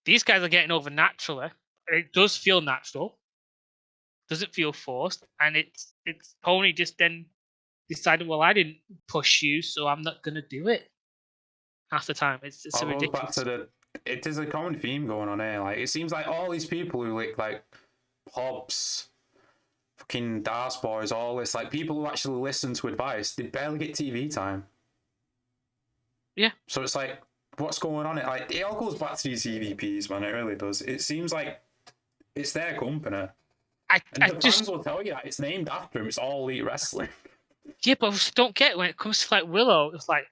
B: these guys are getting over naturally. It does feel natural. Doesn't feel forced. And it's Tony just then decided, well, I didn't push you, so I'm not going to do it. Half the time. It's ridiculous.
A: It is a common theme going on here. Like, it seems like all these people who like Hobbs, fucking Darce Boys, all this, like people who actually listen to advice, they barely get TV time.
B: Yeah.
A: So it's like, what's going on? It all goes back to these EVPs, man. It really does. It seems like it's their company. Fans will tell you that it's named after him. It's All Elite Wrestling.
B: Yeah, but I just don't get it when it comes to like Willow. It's like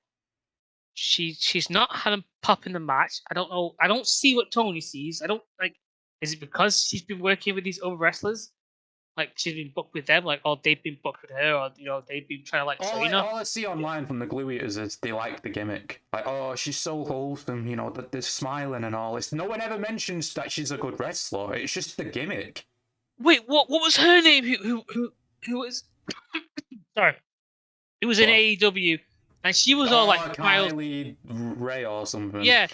B: she's not had him pop in the match. I don't know. I don't see what Tony sees. I don't like. Is it because she's been working with these other wrestlers? Like she's been booked with them, like they've been booked with her, or you know they've been trying to like train her.
A: All I see online from the Glue Eaters is they like the gimmick. Like, oh, she's so wholesome, you know, they're smiling and all this. No one ever mentions that she's a good wrestler. It's just the gimmick.
B: Wait, what was her name? Who was? Sorry, who was in AEW, and she was all like
A: Kylie Ray or something.
B: Yeah.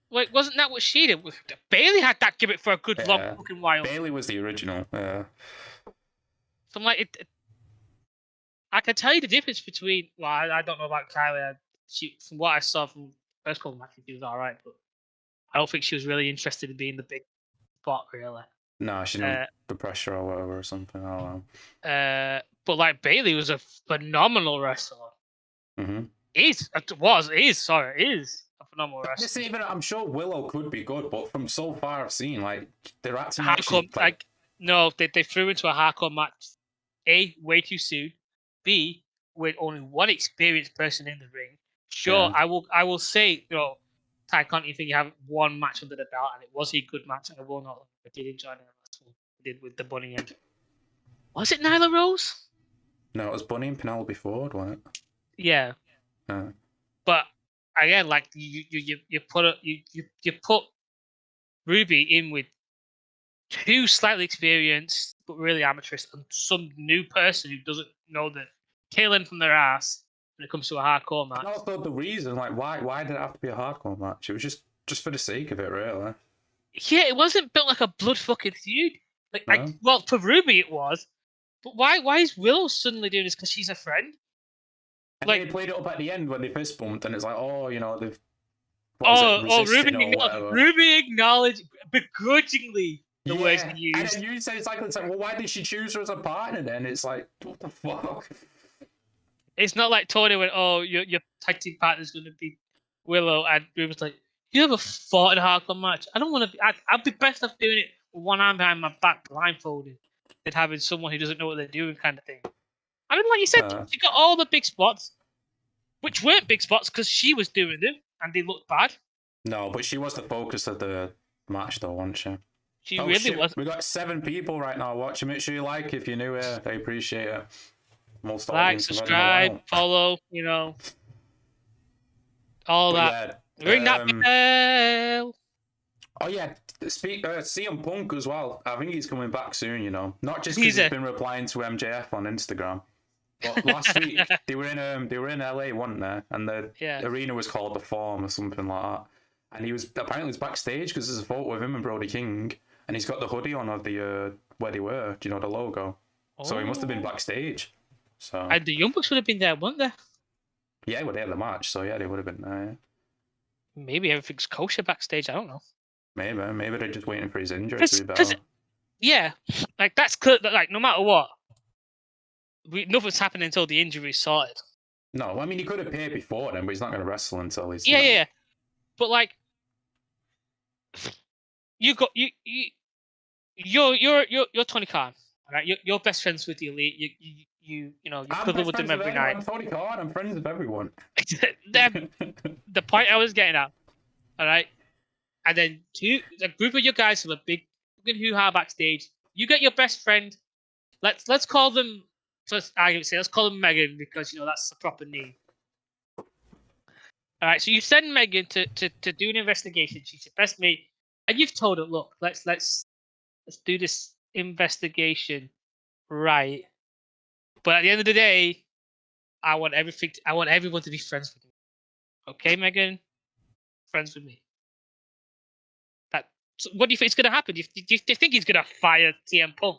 B: Like, wasn't that what she did? Bailey had that gimmick for a good long fucking while.
A: Bailey was the original. Yeah.
B: So I'm like, I can tell you the difference between. Well, I don't know about Kylie. From what I saw from the first couple of matches, she was all right, but I don't think she was really interested in being the big spot, really.
A: No, she didn't the pressure or whatever or something. I don't
B: know. But like Bailey was a phenomenal wrestler.
A: Mm-hmm.
B: Is a phenomenal wrestler.
A: Even I'm sure Willow could be good, but from so far I've seen, like, they're acting
B: hardcore, no, they threw into a hardcore match. A, way too soon. B, with only one experienced person in the ring. Sure, yeah. I will say, Ty Conti, think you have one match under the belt, and it was a good match. I will not. I did enjoy the last one. I did with the Bunny and was it Nyla Rose?
A: No, it was Bunny and Penelope Ford, wasn't it?
B: Yeah. But again, like you put Ruby in with two slightly experienced but really amateurish and some new person who doesn't know the tail end from their ass when it comes to a hardcore match.
A: And also the reason, like, why did it have to be a hardcore match? It was just for the sake of it, really.
B: Yeah, it wasn't built like a blood fucking feud. Like, well, for Ruby it was, but why is Willow suddenly doing this? Because she's a friend.
A: And like, they played it up at the end when they fist bumped, and it's like, they've.
B: Ruby acknowledged begrudgingly the words he used.
A: And then you say it's like, well, why did she choose her as a partner then? It's like, what the fuck?
B: It's not like Toni went, your tag team partner's going to be Willow, and Ruby's like, you ever fought in a hardcore match? I don't want to be. I'd be best off doing it with one arm behind my back, blindfolded, than having someone who doesn't know what they're doing, kind of thing. I mean, like you said, she got all the big spots, which weren't big spots because she was doing them, and they looked bad.
A: No, but she was the focus of the match, though, wasn't she?
B: She really was.
A: We got 7 people right now watching. Make sure you like if you're new here. I appreciate it.
B: Most like, subscribe, follow, all that. Yeah, ring that bell.
A: Oh yeah, CM Punk as well. I think he's coming back soon. Not just because he's been replying to MJF on Instagram. But last week they were in LA, weren't they? And the arena was called the Forum or something like that. And he was apparently backstage because there's a photo of him and Brody King, and he's got the hoodie on of the where they were. Do you know the logo? Oh. So he must have been backstage. So
B: and the Young Bucks would have been there, wouldn't they?
A: Yeah, well, they had the match, so yeah, they would have been there. Yeah.
B: Maybe everything's kosher backstage. I don't know.
A: Maybe they're just waiting for his injury to be better.
B: Yeah, like that's clear. Like no matter what, nothing's happening until the injury's sorted.
A: No, I mean he could have paid before then, but he's not going to wrestle until he's.
B: Yeah. But like, you're Tony Khan, right? You're best friends with the Elite. You cuddle with them every night.
A: I'm Tony Khan. I'm friends with everyone.
B: The point I was getting at, all right. And then a group of you guys have a big fucking hoo-ha backstage. You get your best friend. Let's call them. Let's call them Megan because that's the proper name. All right, so you send Megan to do an investigation. She's your best mate, and you've told her, look, let's do this investigation, right? But at the end of the day, I want everyone to be friends with me. Okay, Megan, friends with me. So what do you think is going to happen? Do you think he's going to fire CM Punk?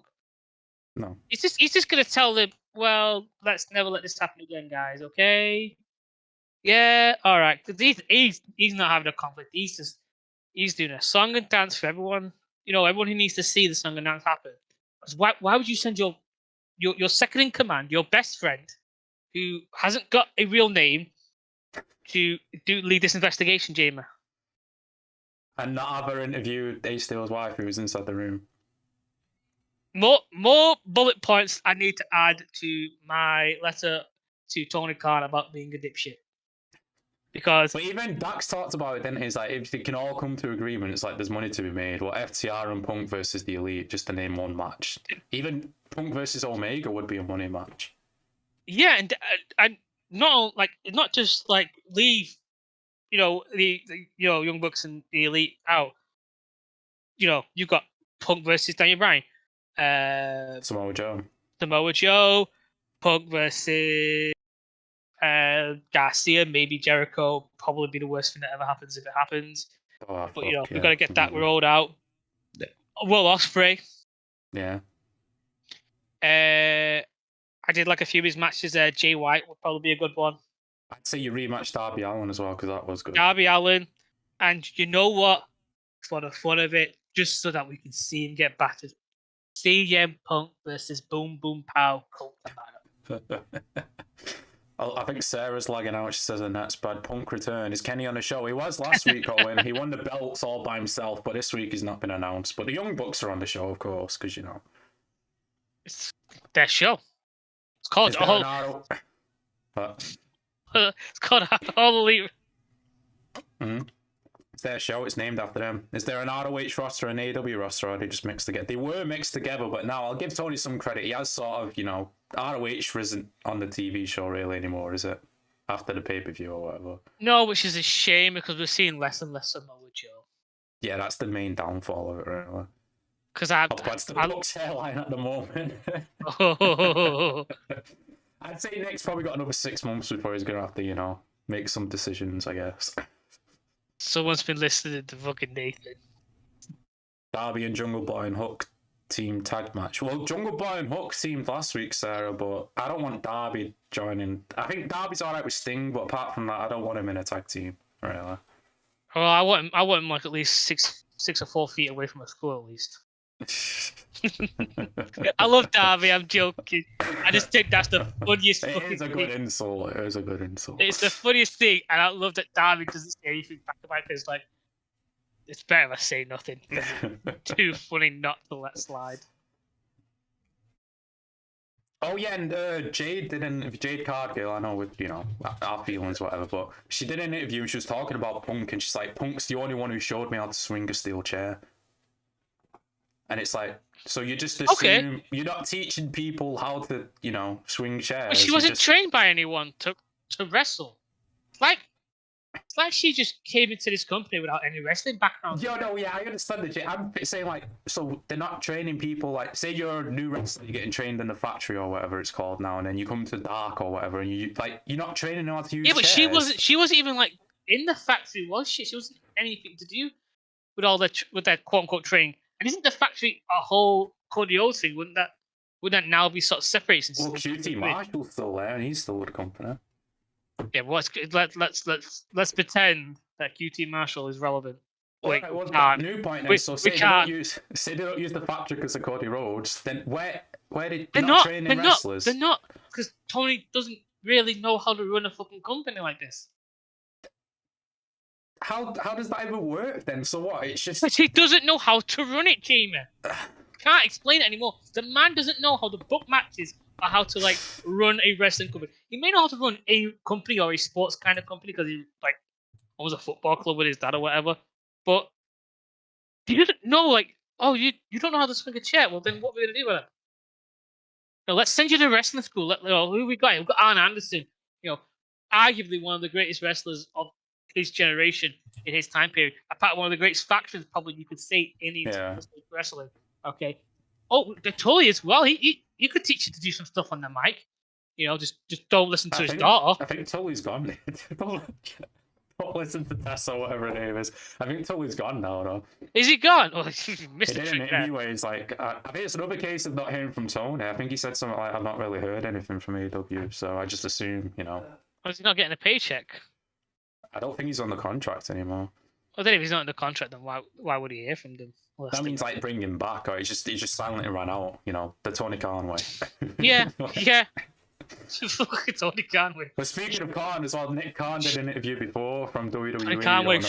A: No.
B: He's just going to tell them, well, let's never let this happen again, guys. Okay. Yeah. All right. He's not having a conflict. He's doing a song and dance for everyone. Everyone who needs to see the song and dance happen. Why would you send your second in command, your best friend, who hasn't got a real name, to lead this investigation, Jamer?
A: And not have her interview Ace Steel's wife who was inside the room.
B: More bullet points I need to add to my letter to Tony Khan about being a dipshit. Because
A: but even Dax talked about it, didn't he? It's like if they can all come to agreement, it's like there's money to be made. Well, FTR and Punk versus the Elite, just to name one match. Even Punk versus Omega would be a money match.
B: Yeah, and not just like leave. The Young Bucks and the Elite out. You've got Punk versus Daniel Bryan.
A: Samoa Joe.
B: Punk versus Garcia, maybe Jericho. Probably be the worst thing that ever happens if it happens.
A: Oh,
B: But
A: fuck,
B: we've got to get that rolled out. Will Ospreay.
A: Yeah.
B: I did like a few of his matches. Jay White would probably be a good one.
A: I'd say you rematch Darby Allin as well because that was good.
B: Darby Allin, and you know what? For the fun of it, just so that we can see him get battered. CM Punk versus Boom Boom Pow Colt Cabana.
A: I think Sarah's lagging out. She says, and that's bad. Punk return. Is Kenny on the show? He was last week, Owen. He won the belts all by himself, but this week he's not been announced. But the Young Bucks are on the show, of course, because, you know.
B: It's their show. It's called It's called All Elite.
A: Mm-hmm. It's their show. It's named after them. Is there an ROH roster and an AEW roster, or are they just mixed together? They were mixed together, but now I'll give Tony some credit. He has sort of, you know, ROH isn't on the TV show really anymore, is it? After the pay-per-view or whatever.
B: No, which is a shame because we're seeing less and less of Samoa Joe.
A: Yeah, that's the main downfall of it, really.
B: Because
A: that's the Bucks hairline at the moment. I'd say Nick's probably got another 6 months before he's gonna have to, you know, make some decisions, I guess.
B: Someone's been listening to fucking Nathan.
A: Darby and Jungle Boy and Hook team tag match. Well, Jungle Boy and Hook teamed last week, Sarah, but I don't want Darby joining. I think Darby's alright with Sting, but apart from that, I don't want him in a tag team, really.
B: Well, I want him like at least six or 4 feet away from a school, at least. I love Darby, I'm joking. I just think that's the funniest fucking thing.
A: It is a good insult. It is a good insult.
B: It's the funniest thing, and I love that Darby doesn't say anything back about it because, like, it's better I say nothing. It's too funny not to let slide.
A: Oh yeah, and Jade Cargill, I know with, you know, our feelings, whatever, but she did an interview and she was talking about Punk, and she's like, Punk's the only one who showed me how to swing a steel chair. And it's like, so you just assume you're not teaching people how to, you know, swing chairs.
B: But she wasn't trained by anyone to wrestle. It's like she just came into this company without any wrestling background.
A: Yeah, I understand that. I'm saying, like, so they're not training people, like, say you're a new wrestler, you're getting trained in the factory or whatever it's called now, and then you come to Dark or whatever, and you're not training them how to use chairs.
B: Yeah, but she wasn't even, like, in the factory, was she? She wasn't anything to do with all with that quote-unquote training. And isn't the factory a whole Cody Rhodes thing? Wouldn't that now be sort of separated?
A: Well, QT Marshall's still there, and he's still with the company.
B: Yeah, well, let's pretend that QT Marshall is relevant.
A: Wait, what's that new point then? So say they don't use the factory because of Cody Rhodes, then where did they're not training wrestlers?
B: They're not, because Tony doesn't really know how to run a fucking company like this.
A: How does that even work then? So what? It's just...
B: But he doesn't know how to run it, Jamie. Can't explain it anymore. The man doesn't know how to book matches or how to, like, run a wrestling company. He may know how to run a company or a sports kind of company because he, like, owns a football club with his dad or whatever. But he doesn't know, like, oh, you don't know how to swing a chair. Well, then what are we going to do with it? Now, let's send you to wrestling school. Who we got? We've got Arn Anderson, you know, arguably one of the greatest wrestlers of his generation in his time period. Apart one of the greatest factions, probably you could say, in the wrestling. Okay. Oh, the Tully as well. He could teach you to do some stuff on the mic. You know, just don't listen to his daughter.
A: I think Tully's gone. Don't listen to Tess or whatever her name is. I think Tully's gone now, though.
B: Is he gone? Oh, he missed
A: it. Anyways, like, I think it's another case of not hearing from Tony. I think he said something like, I've not really heard anything from AEW, so I just assume, you know.
B: Or is he not getting a paycheck?
A: I don't think he's on the contract anymore.
B: Well, then if he's not on the contract, then why would he hear from them?
A: That means, like, bring him back, or he's just silently ran out, you know, the Tony Khan way.
B: Yeah. Fucking Tony Khan way.
A: But speaking of Khan as well, Nick Khan did an interview before from WWE.
B: Tony Khan way.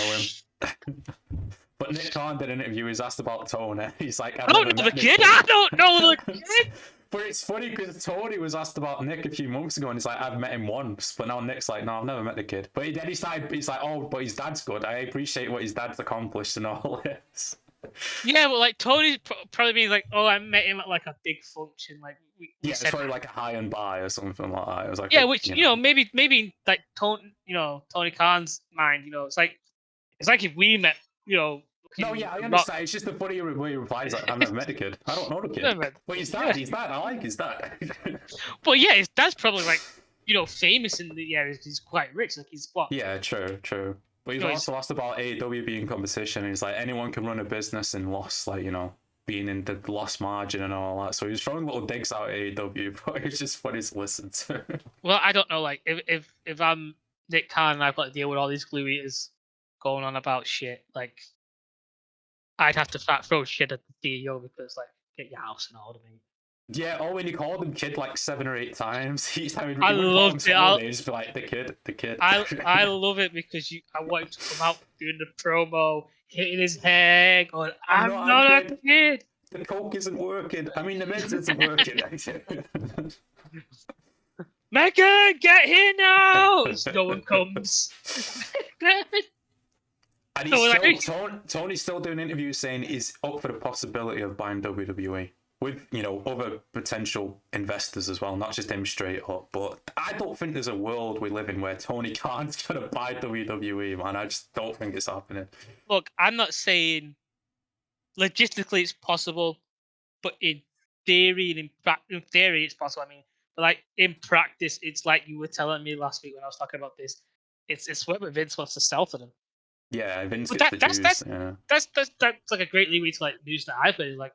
A: But Nick Khan did an interview, he's asked about Tony. He's like,
B: I don't know the kid! I don't know the kid!
A: But it's funny because Tony was asked about Nick a few months ago, and he's like, I've met him once. But now Nick's like, no, I've never met the kid. But then he's like, oh, but his dad's good. I appreciate what his dad's accomplished and all this.
B: Yeah, well, like, Tony's probably being like, oh, I met him at, like, a big function. Like,
A: it's probably like a high and buy or something like that. It was like,
B: yeah, which, you know, maybe, like, Tony Khan's mind, you know, it's like if we met, you know,
A: No, yeah, I
B: I'm
A: understand. It's just the funny way he replies, like, I've never met the kid. I don't know the kid.
B: Not...
A: But he's dad, he's dad. I like his dad.
B: But yeah, his dad's probably like, famous in the area. He's quite rich. Like he's what?
A: Yeah, true. But he's also asked about AEW being competition. He's like, anyone can run a business and loss, like, being in the loss margin and all that. So he was throwing little digs out at AEW, but it's just funny to listen to.
B: Well, I don't know. Like, if I'm Nick Khan and I've got to deal with all these glue eaters going on about shit, like, I'd have to throw shit at the CEO because, like, get your house in order, mate.
A: Yeah, when he called him kid like 7 or 8 times, each time he
B: I loved it.
A: He's like the kid.
B: I love it because I want him to come out doing the promo, hitting his head, going, "I'm not a kid.
A: The coke isn't working. I mean, the meds isn't working."
B: Megan, get here now! No one comes.
A: And Tony's still doing interviews saying he's up for the possibility of buying WWE with, other potential investors as well, not just him straight up. But I don't think there's a world we live in where Tony Khan's going to buy WWE, man. I just don't think it's happening.
B: Look, I'm not saying logistically it's possible, but in theory and in theory it's possible. I mean, like in practice, it's like you were telling me last week when I was talking about this. It's what Vince wants to sell to them.
A: Yeah, Vince
B: gets
A: the juice.
B: That's like a great leeway to like news that I've heard. Like,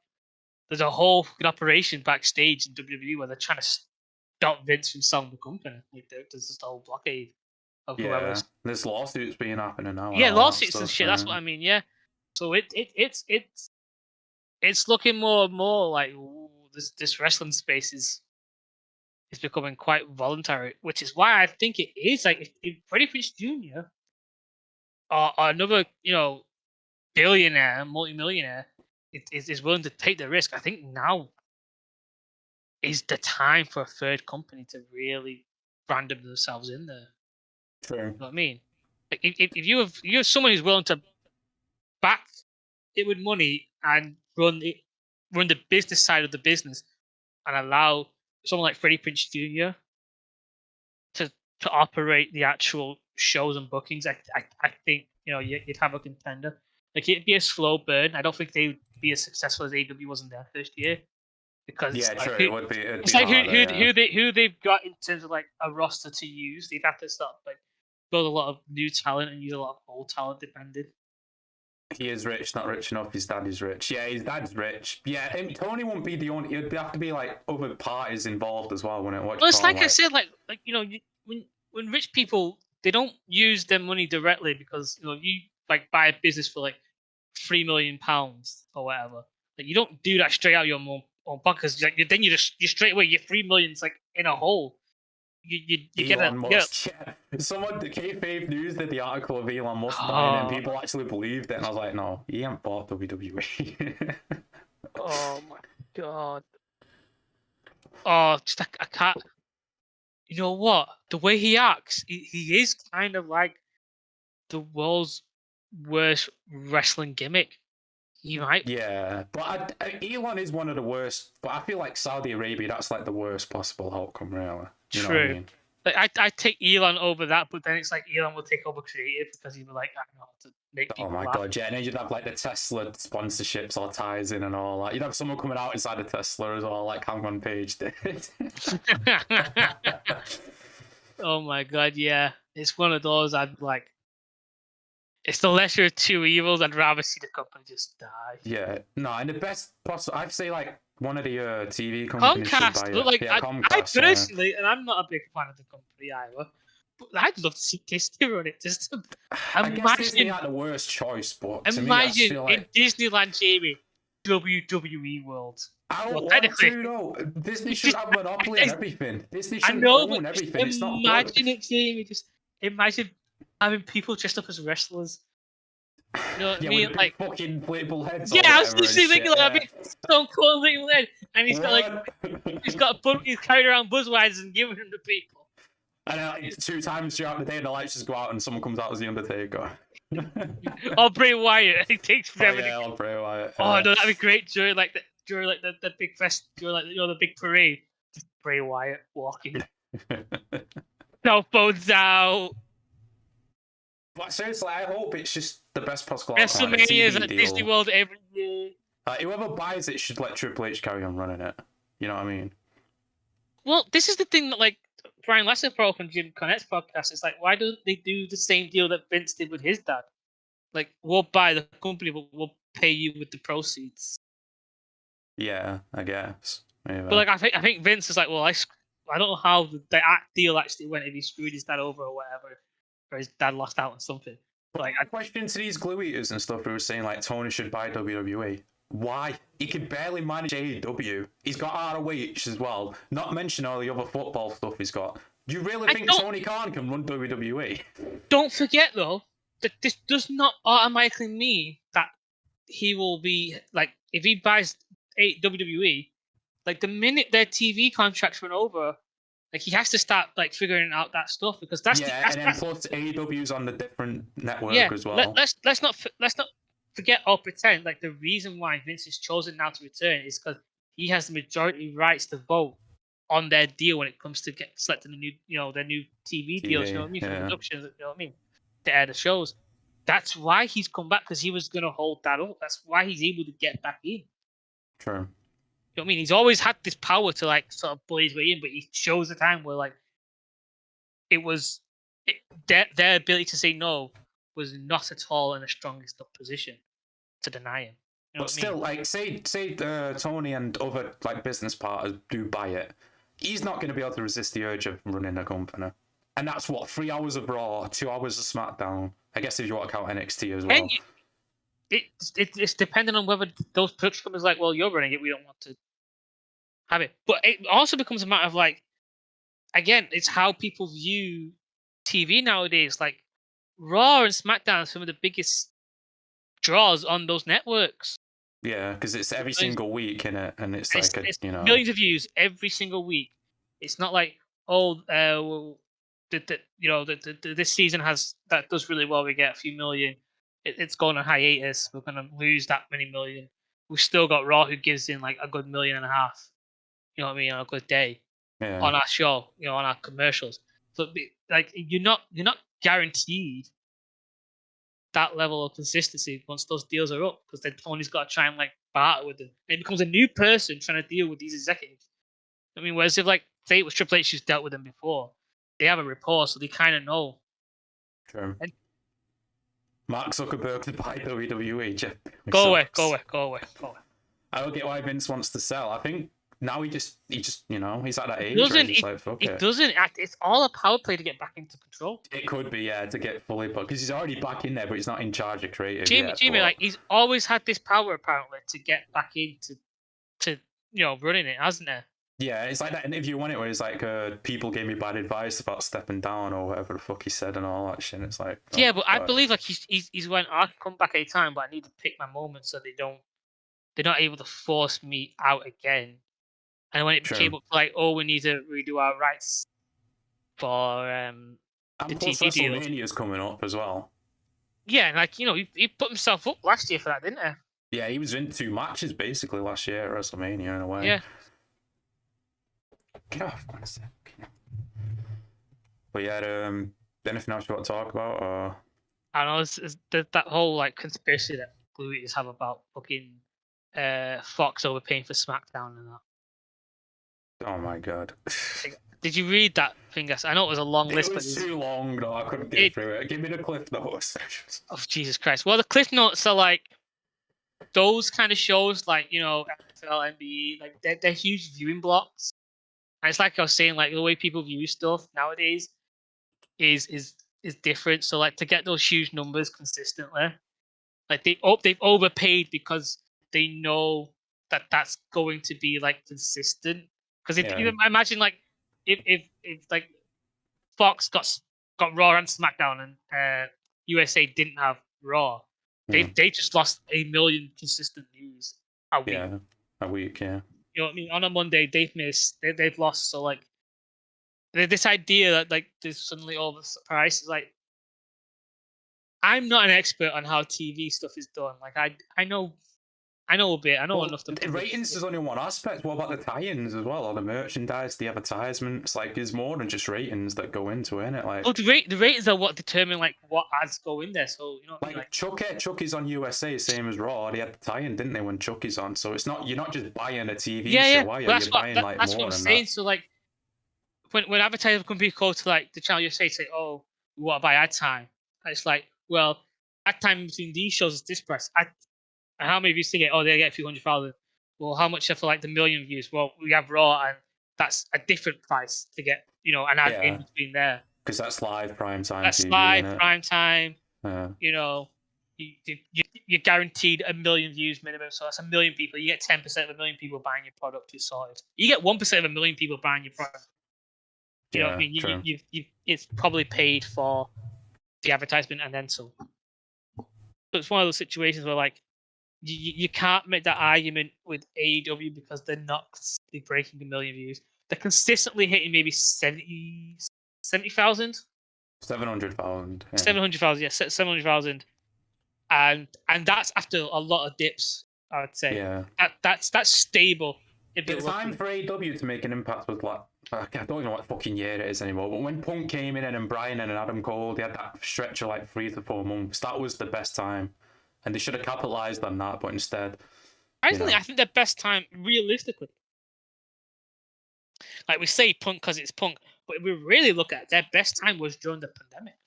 B: there's a whole fucking operation backstage in WWE where they're trying to stop Vince from selling the company. Like, there's just a whole blockade of whoever's.
A: There's lawsuits being happening now.
B: Yeah, lawsuits and shit. That's what I mean. Yeah, so it's looking more and more like this wrestling space is becoming quite voluntary, which is why I think it is like if Freddie Prinze Jr. or another billionaire, multi-millionaire is willing to take the risk, I think now is the time for a third company to really brand themselves in there.
A: True.
B: You know what I mean? Like if you have someone who's willing to back it with money and run the business side of the business and allow someone like Freddie Prinze Jr. to operate the actual shows and bookings, I think you'd have a contender. Like, it'd be a slow burn. I don't think they'd be as successful as AEW was in their first year. Because
A: it would be.
B: It's like who they've got in terms of like a roster to use. They'd have to start like build a lot of new talent and use a lot of old talent depending.
A: He is rich, not rich enough. His dad is rich. Yeah, his dad's rich. Yeah, Tony won't be the only. It'd have to be like other parties involved as well, wouldn't it?
B: Well, it's like I said, like when rich people, they don't use their money directly because you like buy a business for like £3 million or whatever. Like, you don't do that straight out of your own pocket because then you straight away your $3 million's like in a hole. You get
A: Someone, the kayfabe news did the article of Elon Musk buying it, and people actually believed it, and I was like, no, he ain't bought WWE.
B: Oh my god. Oh, just I can't. You know what? The way he acts, he is kind of like the world's worst wrestling gimmick. He might.
A: Yeah, but Elon is one of the worst. But I feel like Saudi Arabia, that's like the worst possible outcome, really. You know what I mean?
B: Like, I take Elon over that, but then it's like Elon will take over creative because he'd be like, I know how to make people laugh.
A: God, yeah. And then you'd have like the Tesla sponsorships or ties in and all that. You'd have someone coming out inside a Tesla as well, like Hangman Page did.
B: Oh my god, yeah. It's one of those I'd like. It's the lesser of two evils. I'd rather see the company just die.
A: Yeah, no, and the best possible. I'd say like one of the TV companies
B: Comcast.
A: should buy it.
B: Like,
A: yeah,
B: I personally, and I'm not a big fan of the company either, but I'd love to see Disney run it. Just to
A: I guess Disney had the worst choice, but to me, I feel like
B: in Disneyland, Jamie, WWE World.
A: I don't want to, though. Disney should have monopoly on everything. Disney should own everything. It's not
B: imagine it, Jamie. Just imagine having people dressed up as wrestlers. You know what I mean? Like
A: fucking inflatable heads.
B: Yeah, I was literally thinking like a big Stone Cold inflatable head, and he's got like he's carried around Budweiser and giving them to people.
A: And like 2 times throughout the day, the lights just go out, and someone comes out as the Undertaker.
B: Or Bray Wyatt. It takes forever.
A: Or Bray Wyatt.
B: Oh no, that'd be great during the big fest, during the big parade. Just Bray Wyatt walking. Cell phones out.
A: But seriously, I hope it's just the best possible outcome.
B: WrestleMania is
A: TV
B: at
A: deal.
B: Disney World every year.
A: Whoever buys it should let Triple H carry on running it. You know what I mean?
B: Well, this is the thing that like Brian Lesnar brought up on Jim Cornette's podcast. It's like, why don't they do the same deal that Vince did with his dad? Like, we'll buy the company, but we'll pay you with the proceeds.
A: Yeah, I guess. Maybe.
B: But like, I think Vince is like, well, I don't know how the deal actually went, if he screwed his dad over or whatever, or his dad lost out on something.
A: But
B: Like,
A: I question to these glue eaters and stuff who were saying like Tony should buy WWE. Why? He can barely manage AEW. He's got ROH as well. Not mention all the other football stuff he's got. Do you really think Tony Khan can run WWE?
B: Don't forget though that this does not automatically mean that he will be like, if he buys WWE, like the minute their TV contracts run over, like he has to start like figuring out that stuff, because that's
A: Plus AEW's on the different network as well.
B: Let's not forget or pretend like the reason why Vince has chosen now to return is because he has the majority rights to vote on their deal when it comes to selecting the new, their new TV deals. You know what I mean? For the productions, you know what I mean? To air the shows. That's why he's come back, because he was going to hold that up. That's why he's able to get back in.
A: True.
B: You know what I mean? He's always had this power to like sort of bully his way in, but he shows a time where like their ability to say no was not at all in the strongest of position to deny him. You know
A: but still, like say Tony and other like business partners do buy it, he's not going to be able to resist the urge of running a company. And that's what, 3 hours of Raw, 2 hours of SmackDown. I guess if you want to count NXT as well.
B: It's dependent on whether those production companies are like, well, you're running it, we don't want to have it. But it also becomes a matter of like, again, it's how people view TV nowadays. Like Raw and SmackDown are some of the biggest draws on those networks.
A: Yeah, because it's every single week, innit? And it's
B: millions of views every single week. It's not like, this season that does really well. We get a few million. It's going on hiatus. We're going to lose that many million. We've still got Raw, who gives in like a good 1.5 million. You know what I mean? On a good day, on our show, on our commercials. So like you're not guaranteed that level of consistency once those deals are up, because then Tony's got to try and like barter with them. And it becomes a new person trying to deal with these executives. I mean, whereas if like say it was Triple H who's dealt with them before, they have a rapport, so they kind of know.
A: True. And Mark Zuckerberg to buy WWE. Jeff,
B: go away.
A: I don't get why Vince wants to sell. I think now he just he's at that age.
B: It doesn't act. It's all a power play to get back into control.
A: It could be, to get fully, but because he's already back in there, but he's not in charge of creative.
B: Jimmy, like he's always had this power apparently to get back into running it, hasn't he?
A: Yeah, it's like that interview on it where he's like, people gave me bad advice about stepping down or whatever the fuck he said and all that shit. It's like,
B: yeah, but I believe like he's went, I can come back anytime, but I need to pick my moments so they're not able to force me out again. And when it became up to like, we need to redo our rights for the TV deal.
A: WrestleMania's coming up as well.
B: Yeah, and like he put himself up last year for that, didn't he?
A: Yeah, he was in 2 matches basically last year at WrestleMania in a way.
B: Yeah.
A: Get off one sec. But yeah, anything else you want to talk about? Or?
B: I know it's that whole like conspiracy that Blue Eaters have about fucking Fox overpaying for SmackDown and that.
A: Oh my god.
B: Did you read that thing? I know it was a long list.
A: It was too long, though. I couldn't get through it. Give me the cliff notes.
B: Oh, Jesus Christ. Well, the cliff notes are like those kind of shows, like, NFL, NBA, like they're huge viewing blocks. And it's like I was saying, like the way people view stuff nowadays is different. So like to get those huge numbers consistently, like they've overpaid because they know that that's going to be like consistent. Because imagine like if like Fox got Raw and SmackDown and USA didn't have Raw, they just lost 1 million consistent views a week.
A: Yeah, a week. Yeah.
B: You know what I mean? On a Monday, they've lost. So like, this idea that like there's suddenly overpriced is like, I'm not an expert on how TV stuff is done. Like I know I know a bit. I know
A: Well,
B: enough to.
A: the ratings is only one aspect. What about the tie-ins as well, or the merchandise, the advertisements? Like, there's more than just ratings that go into it, innit? Like,
B: Oh, the ratings are what determine like what ads go in there. So you know what I mean?
A: like Chucky's on USA, same as Raw. They had the tie-in, didn't they, when Chucky's on? So it's not, you're not just buying a TV show, are you?
B: Well,
A: You're buying like
B: that's
A: more
B: what I'm
A: than
B: saying.
A: that.
B: So like, when advertising companies go to like the channel USA say, "Oh, we want to buy ad time," and it's like, well, ad time between these shows is this price. And how many views to get? Oh, they get a few 100,000. Well, how much for like the million views? Well, we have Raw, and that's a different price to get, an ad in between there.
A: Because that's live prime time
B: That's
A: TV,
B: live
A: innit?
B: prime time.
A: Yeah.
B: You're guaranteed a million views minimum, so that's a million people. You get 10% of a million people buying your product. It's sorted. You get 1% of a million people buying your product. You know what I mean?
A: True.
B: It's probably paid for the advertisement and then some. So it's one of those situations where like you can't make that argument with AEW because they're not consistently breaking a million views. They're consistently hitting maybe 70,000.
A: 700,000. Yeah.
B: 700,000, yeah, 700,000, and that's after a lot of dips. I would say.
A: Yeah.
B: That's stable.
A: The time for AEW to make an impact was like, I don't even know what fucking year it is anymore. But when Punk came in and Bryan and Adam Cole, they had that stretch of like 3 to 4 months. That was the best time, and they should have capitalized on that. But instead,
B: I think their best time, realistically, like we say Punk because it's Punk, but if we really look at it, their best time was during the pandemic.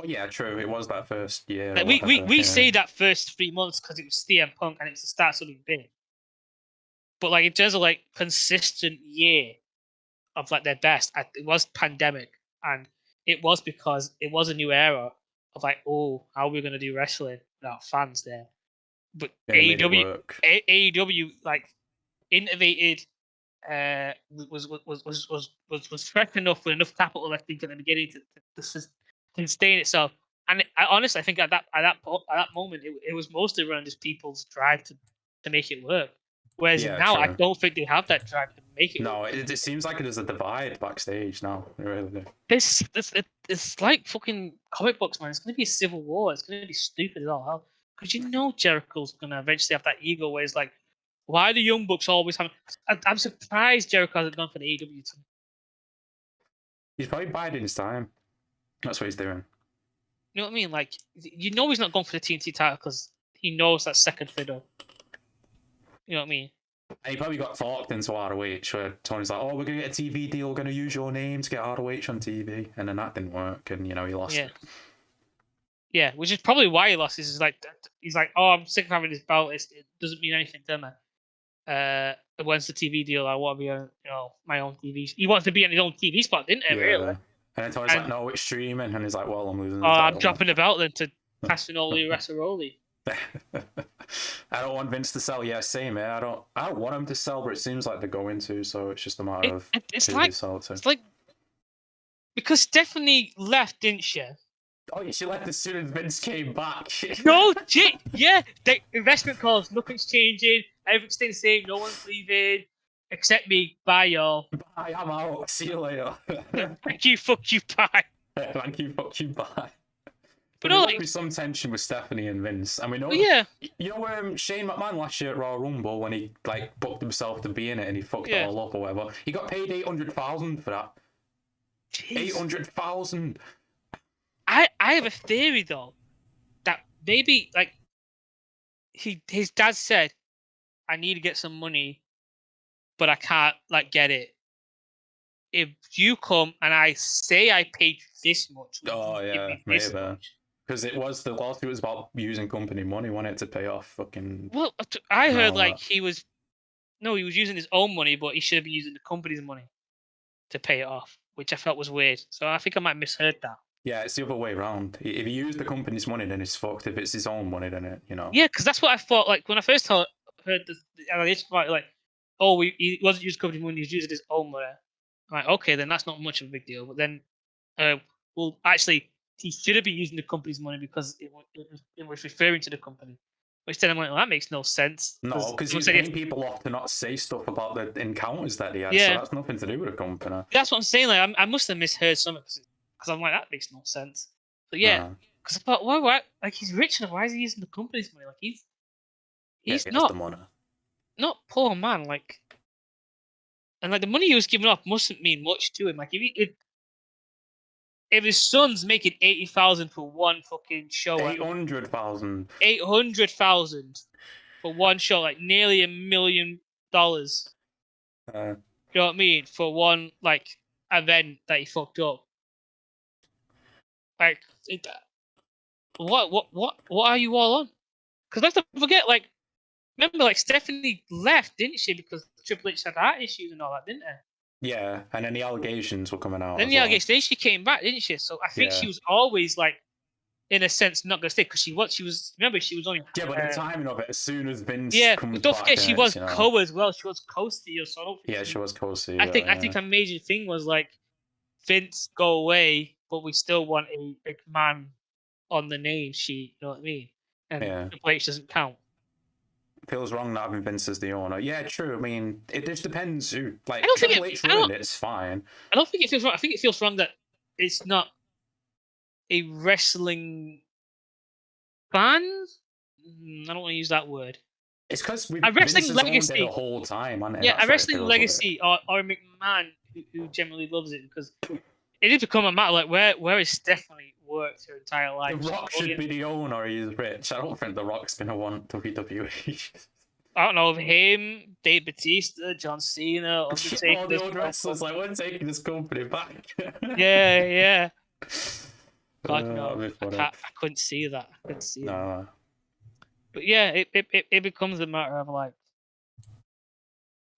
A: Oh yeah, true. It was that first year.
B: Like we say that first 3 months because it was CM Punk and it was the start of something big. But like in terms of like consistent year of like their best, it was pandemic, and it was because it was a new era of like, oh, how are we gonna do wrestling without fans there? But AEW like innovated, was fresh enough with enough capital, I think, at the beginning to sustain itself. And honestly, I think at that moment, it was mostly around just people's drive to make it work. Whereas now,
A: true.
B: I don't think they have that drive to make it work.
A: No, it seems like there's a divide backstage now. It really do.
B: It's like fucking comic books, man. It's going to be a civil war. It's going to be stupid as all hell. Because Jericho's going to eventually have that ego where it's like, why do Young Bucks always have... I'm surprised Jericho hasn't gone for the AEW team.
A: He's probably biding his time. That's what he's doing.
B: You know what I mean? Like, he's not going for the TNT title because he knows that's second fiddle. You know what I mean?
A: And he probably got talked into ROH where Tony's like, oh, we're going to get a TV deal, we're going to use your name to get ROH on TV. And then that didn't work, and, he lost it.
B: Yeah, which is probably why he lost. He's like, oh, I'm sick of having this belt. It doesn't mean anything to me. When's the TV deal? I want to be on, my own TV. He wants to be on his own TV spot, didn't he? Yeah. Really?
A: And then Tony's like, no, it's streaming. And he's like, well, I'm losing.
B: Oh, I'm dropping the belt then to Casinoli Resaroli.
A: I don't want Vince to sell. Yeah, same, man. I don't want him to sell, but it seems like they're going to. So it's just a matter of who they sell to.
B: It's like because Stephanie left, didn't she?
A: Oh, yeah, she left as soon as Vince came back.
B: No, yeah. The investment calls. Nothing's changing. Everything's staying the same. No one's leaving except me. Bye, y'all.
A: Bye, I'm out. See you later.
B: Thank you. Fuck you. Bye.
A: Thank you. Fuck you. Bye.
B: But
A: there might be some tension with Stephanie and Vince, and we know.
B: Yeah.
A: Shane McMahon last year at Royal Rumble when he booked himself to be in it and he fucked it all up or whatever. He got paid $800,000 for that. $800,000.
B: I have a theory though that maybe his dad said, I need to get some money, but I can't get it. If you come and I say I paid this much,
A: maybe. Because the lawsuit was about using company money, wanted to pay off fucking.
B: Well, I heard he was using his own money, but he should have been using the company's money to pay it off, which I felt was weird. So I think I might have misheard that.
A: Yeah, it's the other way around. If he used the company's money, then it's fucked. If it's his own money, then
B: Yeah, because that's what I thought. Like when I first heard this part, he wasn't using company money; he was using his own money. I'm like, okay, then that's not much of a big deal. But then, actually, he shouldn't be using the company's money because it was referring to the company. Which then I'm like, well, that makes no sense.
A: No, because he's paying people off to not say stuff about the encounters that he had. Yeah. So that's nothing to do with the company.
B: That's what I'm saying. Like, I must have misheard something because I'm like, that makes no sense. But yeah, because I thought, why? Like, he's rich enough. Why is he using the company's money? Like, he he's
A: he has
B: not
A: the money.
B: poor man. Like, and like the money he was giving up mustn't mean much to him. Like if his son's making 80,000 for one fucking show,
A: 800,000.
B: 800,000 for one show, like nearly $1 million. You know what I mean? For one like event that he fucked up. Like, what are you all on? Because let's not forget, like, remember, like Stephanie left, didn't she? Because Triple H had heart issues and all that, didn't it?
A: Yeah, and then the allegations were coming out.
B: Then the allegations, then she came back, didn't she? So I think she was always like, in a sense, not gonna stay because she was. Remember, she was only.
A: Yeah, but the timing of it, as soon as Vince comes
B: but don't
A: back,
B: forget she was co as well. She was co-CEO, so I don't think.
A: Yeah, she was co-CEO.
B: I think a major thing was like, Vince, go away, but we still want a big man on the name sheet. You know what I mean? And Triple H doesn't count.
A: Feels wrong not having Vince as the owner. Yeah, true. I mean, it just depends who. Like,
B: Triple H running
A: it's fine.
B: I don't think it feels wrong. I think it feels wrong that it's not a wrestling fan. I don't want to use that word.
A: It's because
B: a wrestling legacy
A: the whole time, hasn't it?
B: Yeah, a wrestling legacy or a McMahon who generally loves it because it did become a matter like where has Stephanie worked her entire life?
A: The Rock should be the owner. He's rich. I don't think The Rock's gonna want WWE.
B: I don't know, him, Dave Bautista, John Cena, Undertaker.
A: All the old wrestlers like, we're taking this company back.
B: yeah. God no, I couldn't see that.
A: No.
B: But yeah, it becomes a matter of like,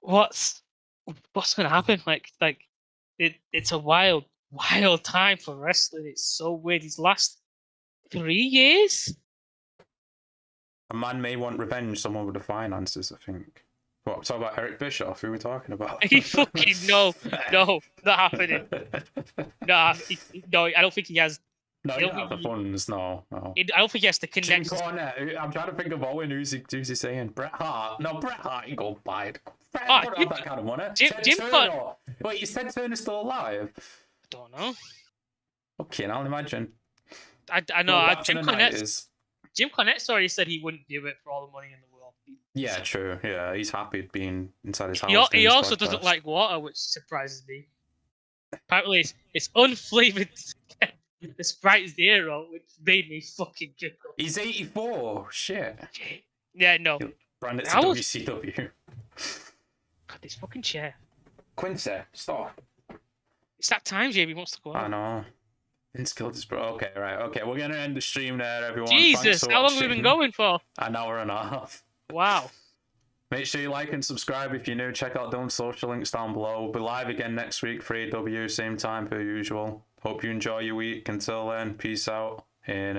B: what's gonna happen? Like it's a wild time for wrestling. It's so weird. These last 3 years.
A: A man may want revenge. Someone with the finances, I think. What, I'm talking about Eric Bischoff? Who are we talking about?
B: He fucking no, not happening. No, I don't think he has.
A: No, he doesn't have the funds. No.
B: I don't think he has the connections.
A: Jim Cornette. I'm trying to think of Owen. Who's he saying? Bret Hart. No, Bret Hart. You go buy it. Bret Hart don't have that kind of money.
B: Jim Cornette.
A: Wait, is Ted Turner still alive?
B: I don't know.
A: Okay, I'll imagine.
B: I know. Jim Cornette's already said he wouldn't do it for all the money in the world.
A: Yeah, true. Yeah, he's happy being inside his house.
B: He also doesn't like water, which surprises me. Apparently, it's unflavored. The Sprite Zero, which made me fucking giggle.
A: He's 84. Shit.
B: Yeah, no.
A: Branded to WCW.
B: God, this fucking chair.
A: Quincy, stop.
B: It's that time JB wants to go out.
A: I know. Vince killed his bro. Okay, right. Okay, we're going to end the stream there, everyone.
B: Jesus, how long have we been going for?
A: An hour and a half.
B: Wow.
A: Make sure you like and subscribe if you're new. Check out Dawn's social links down below. We'll be live again next week for AEW, same time per usual. Hope you enjoy your week. Until then, peace out. And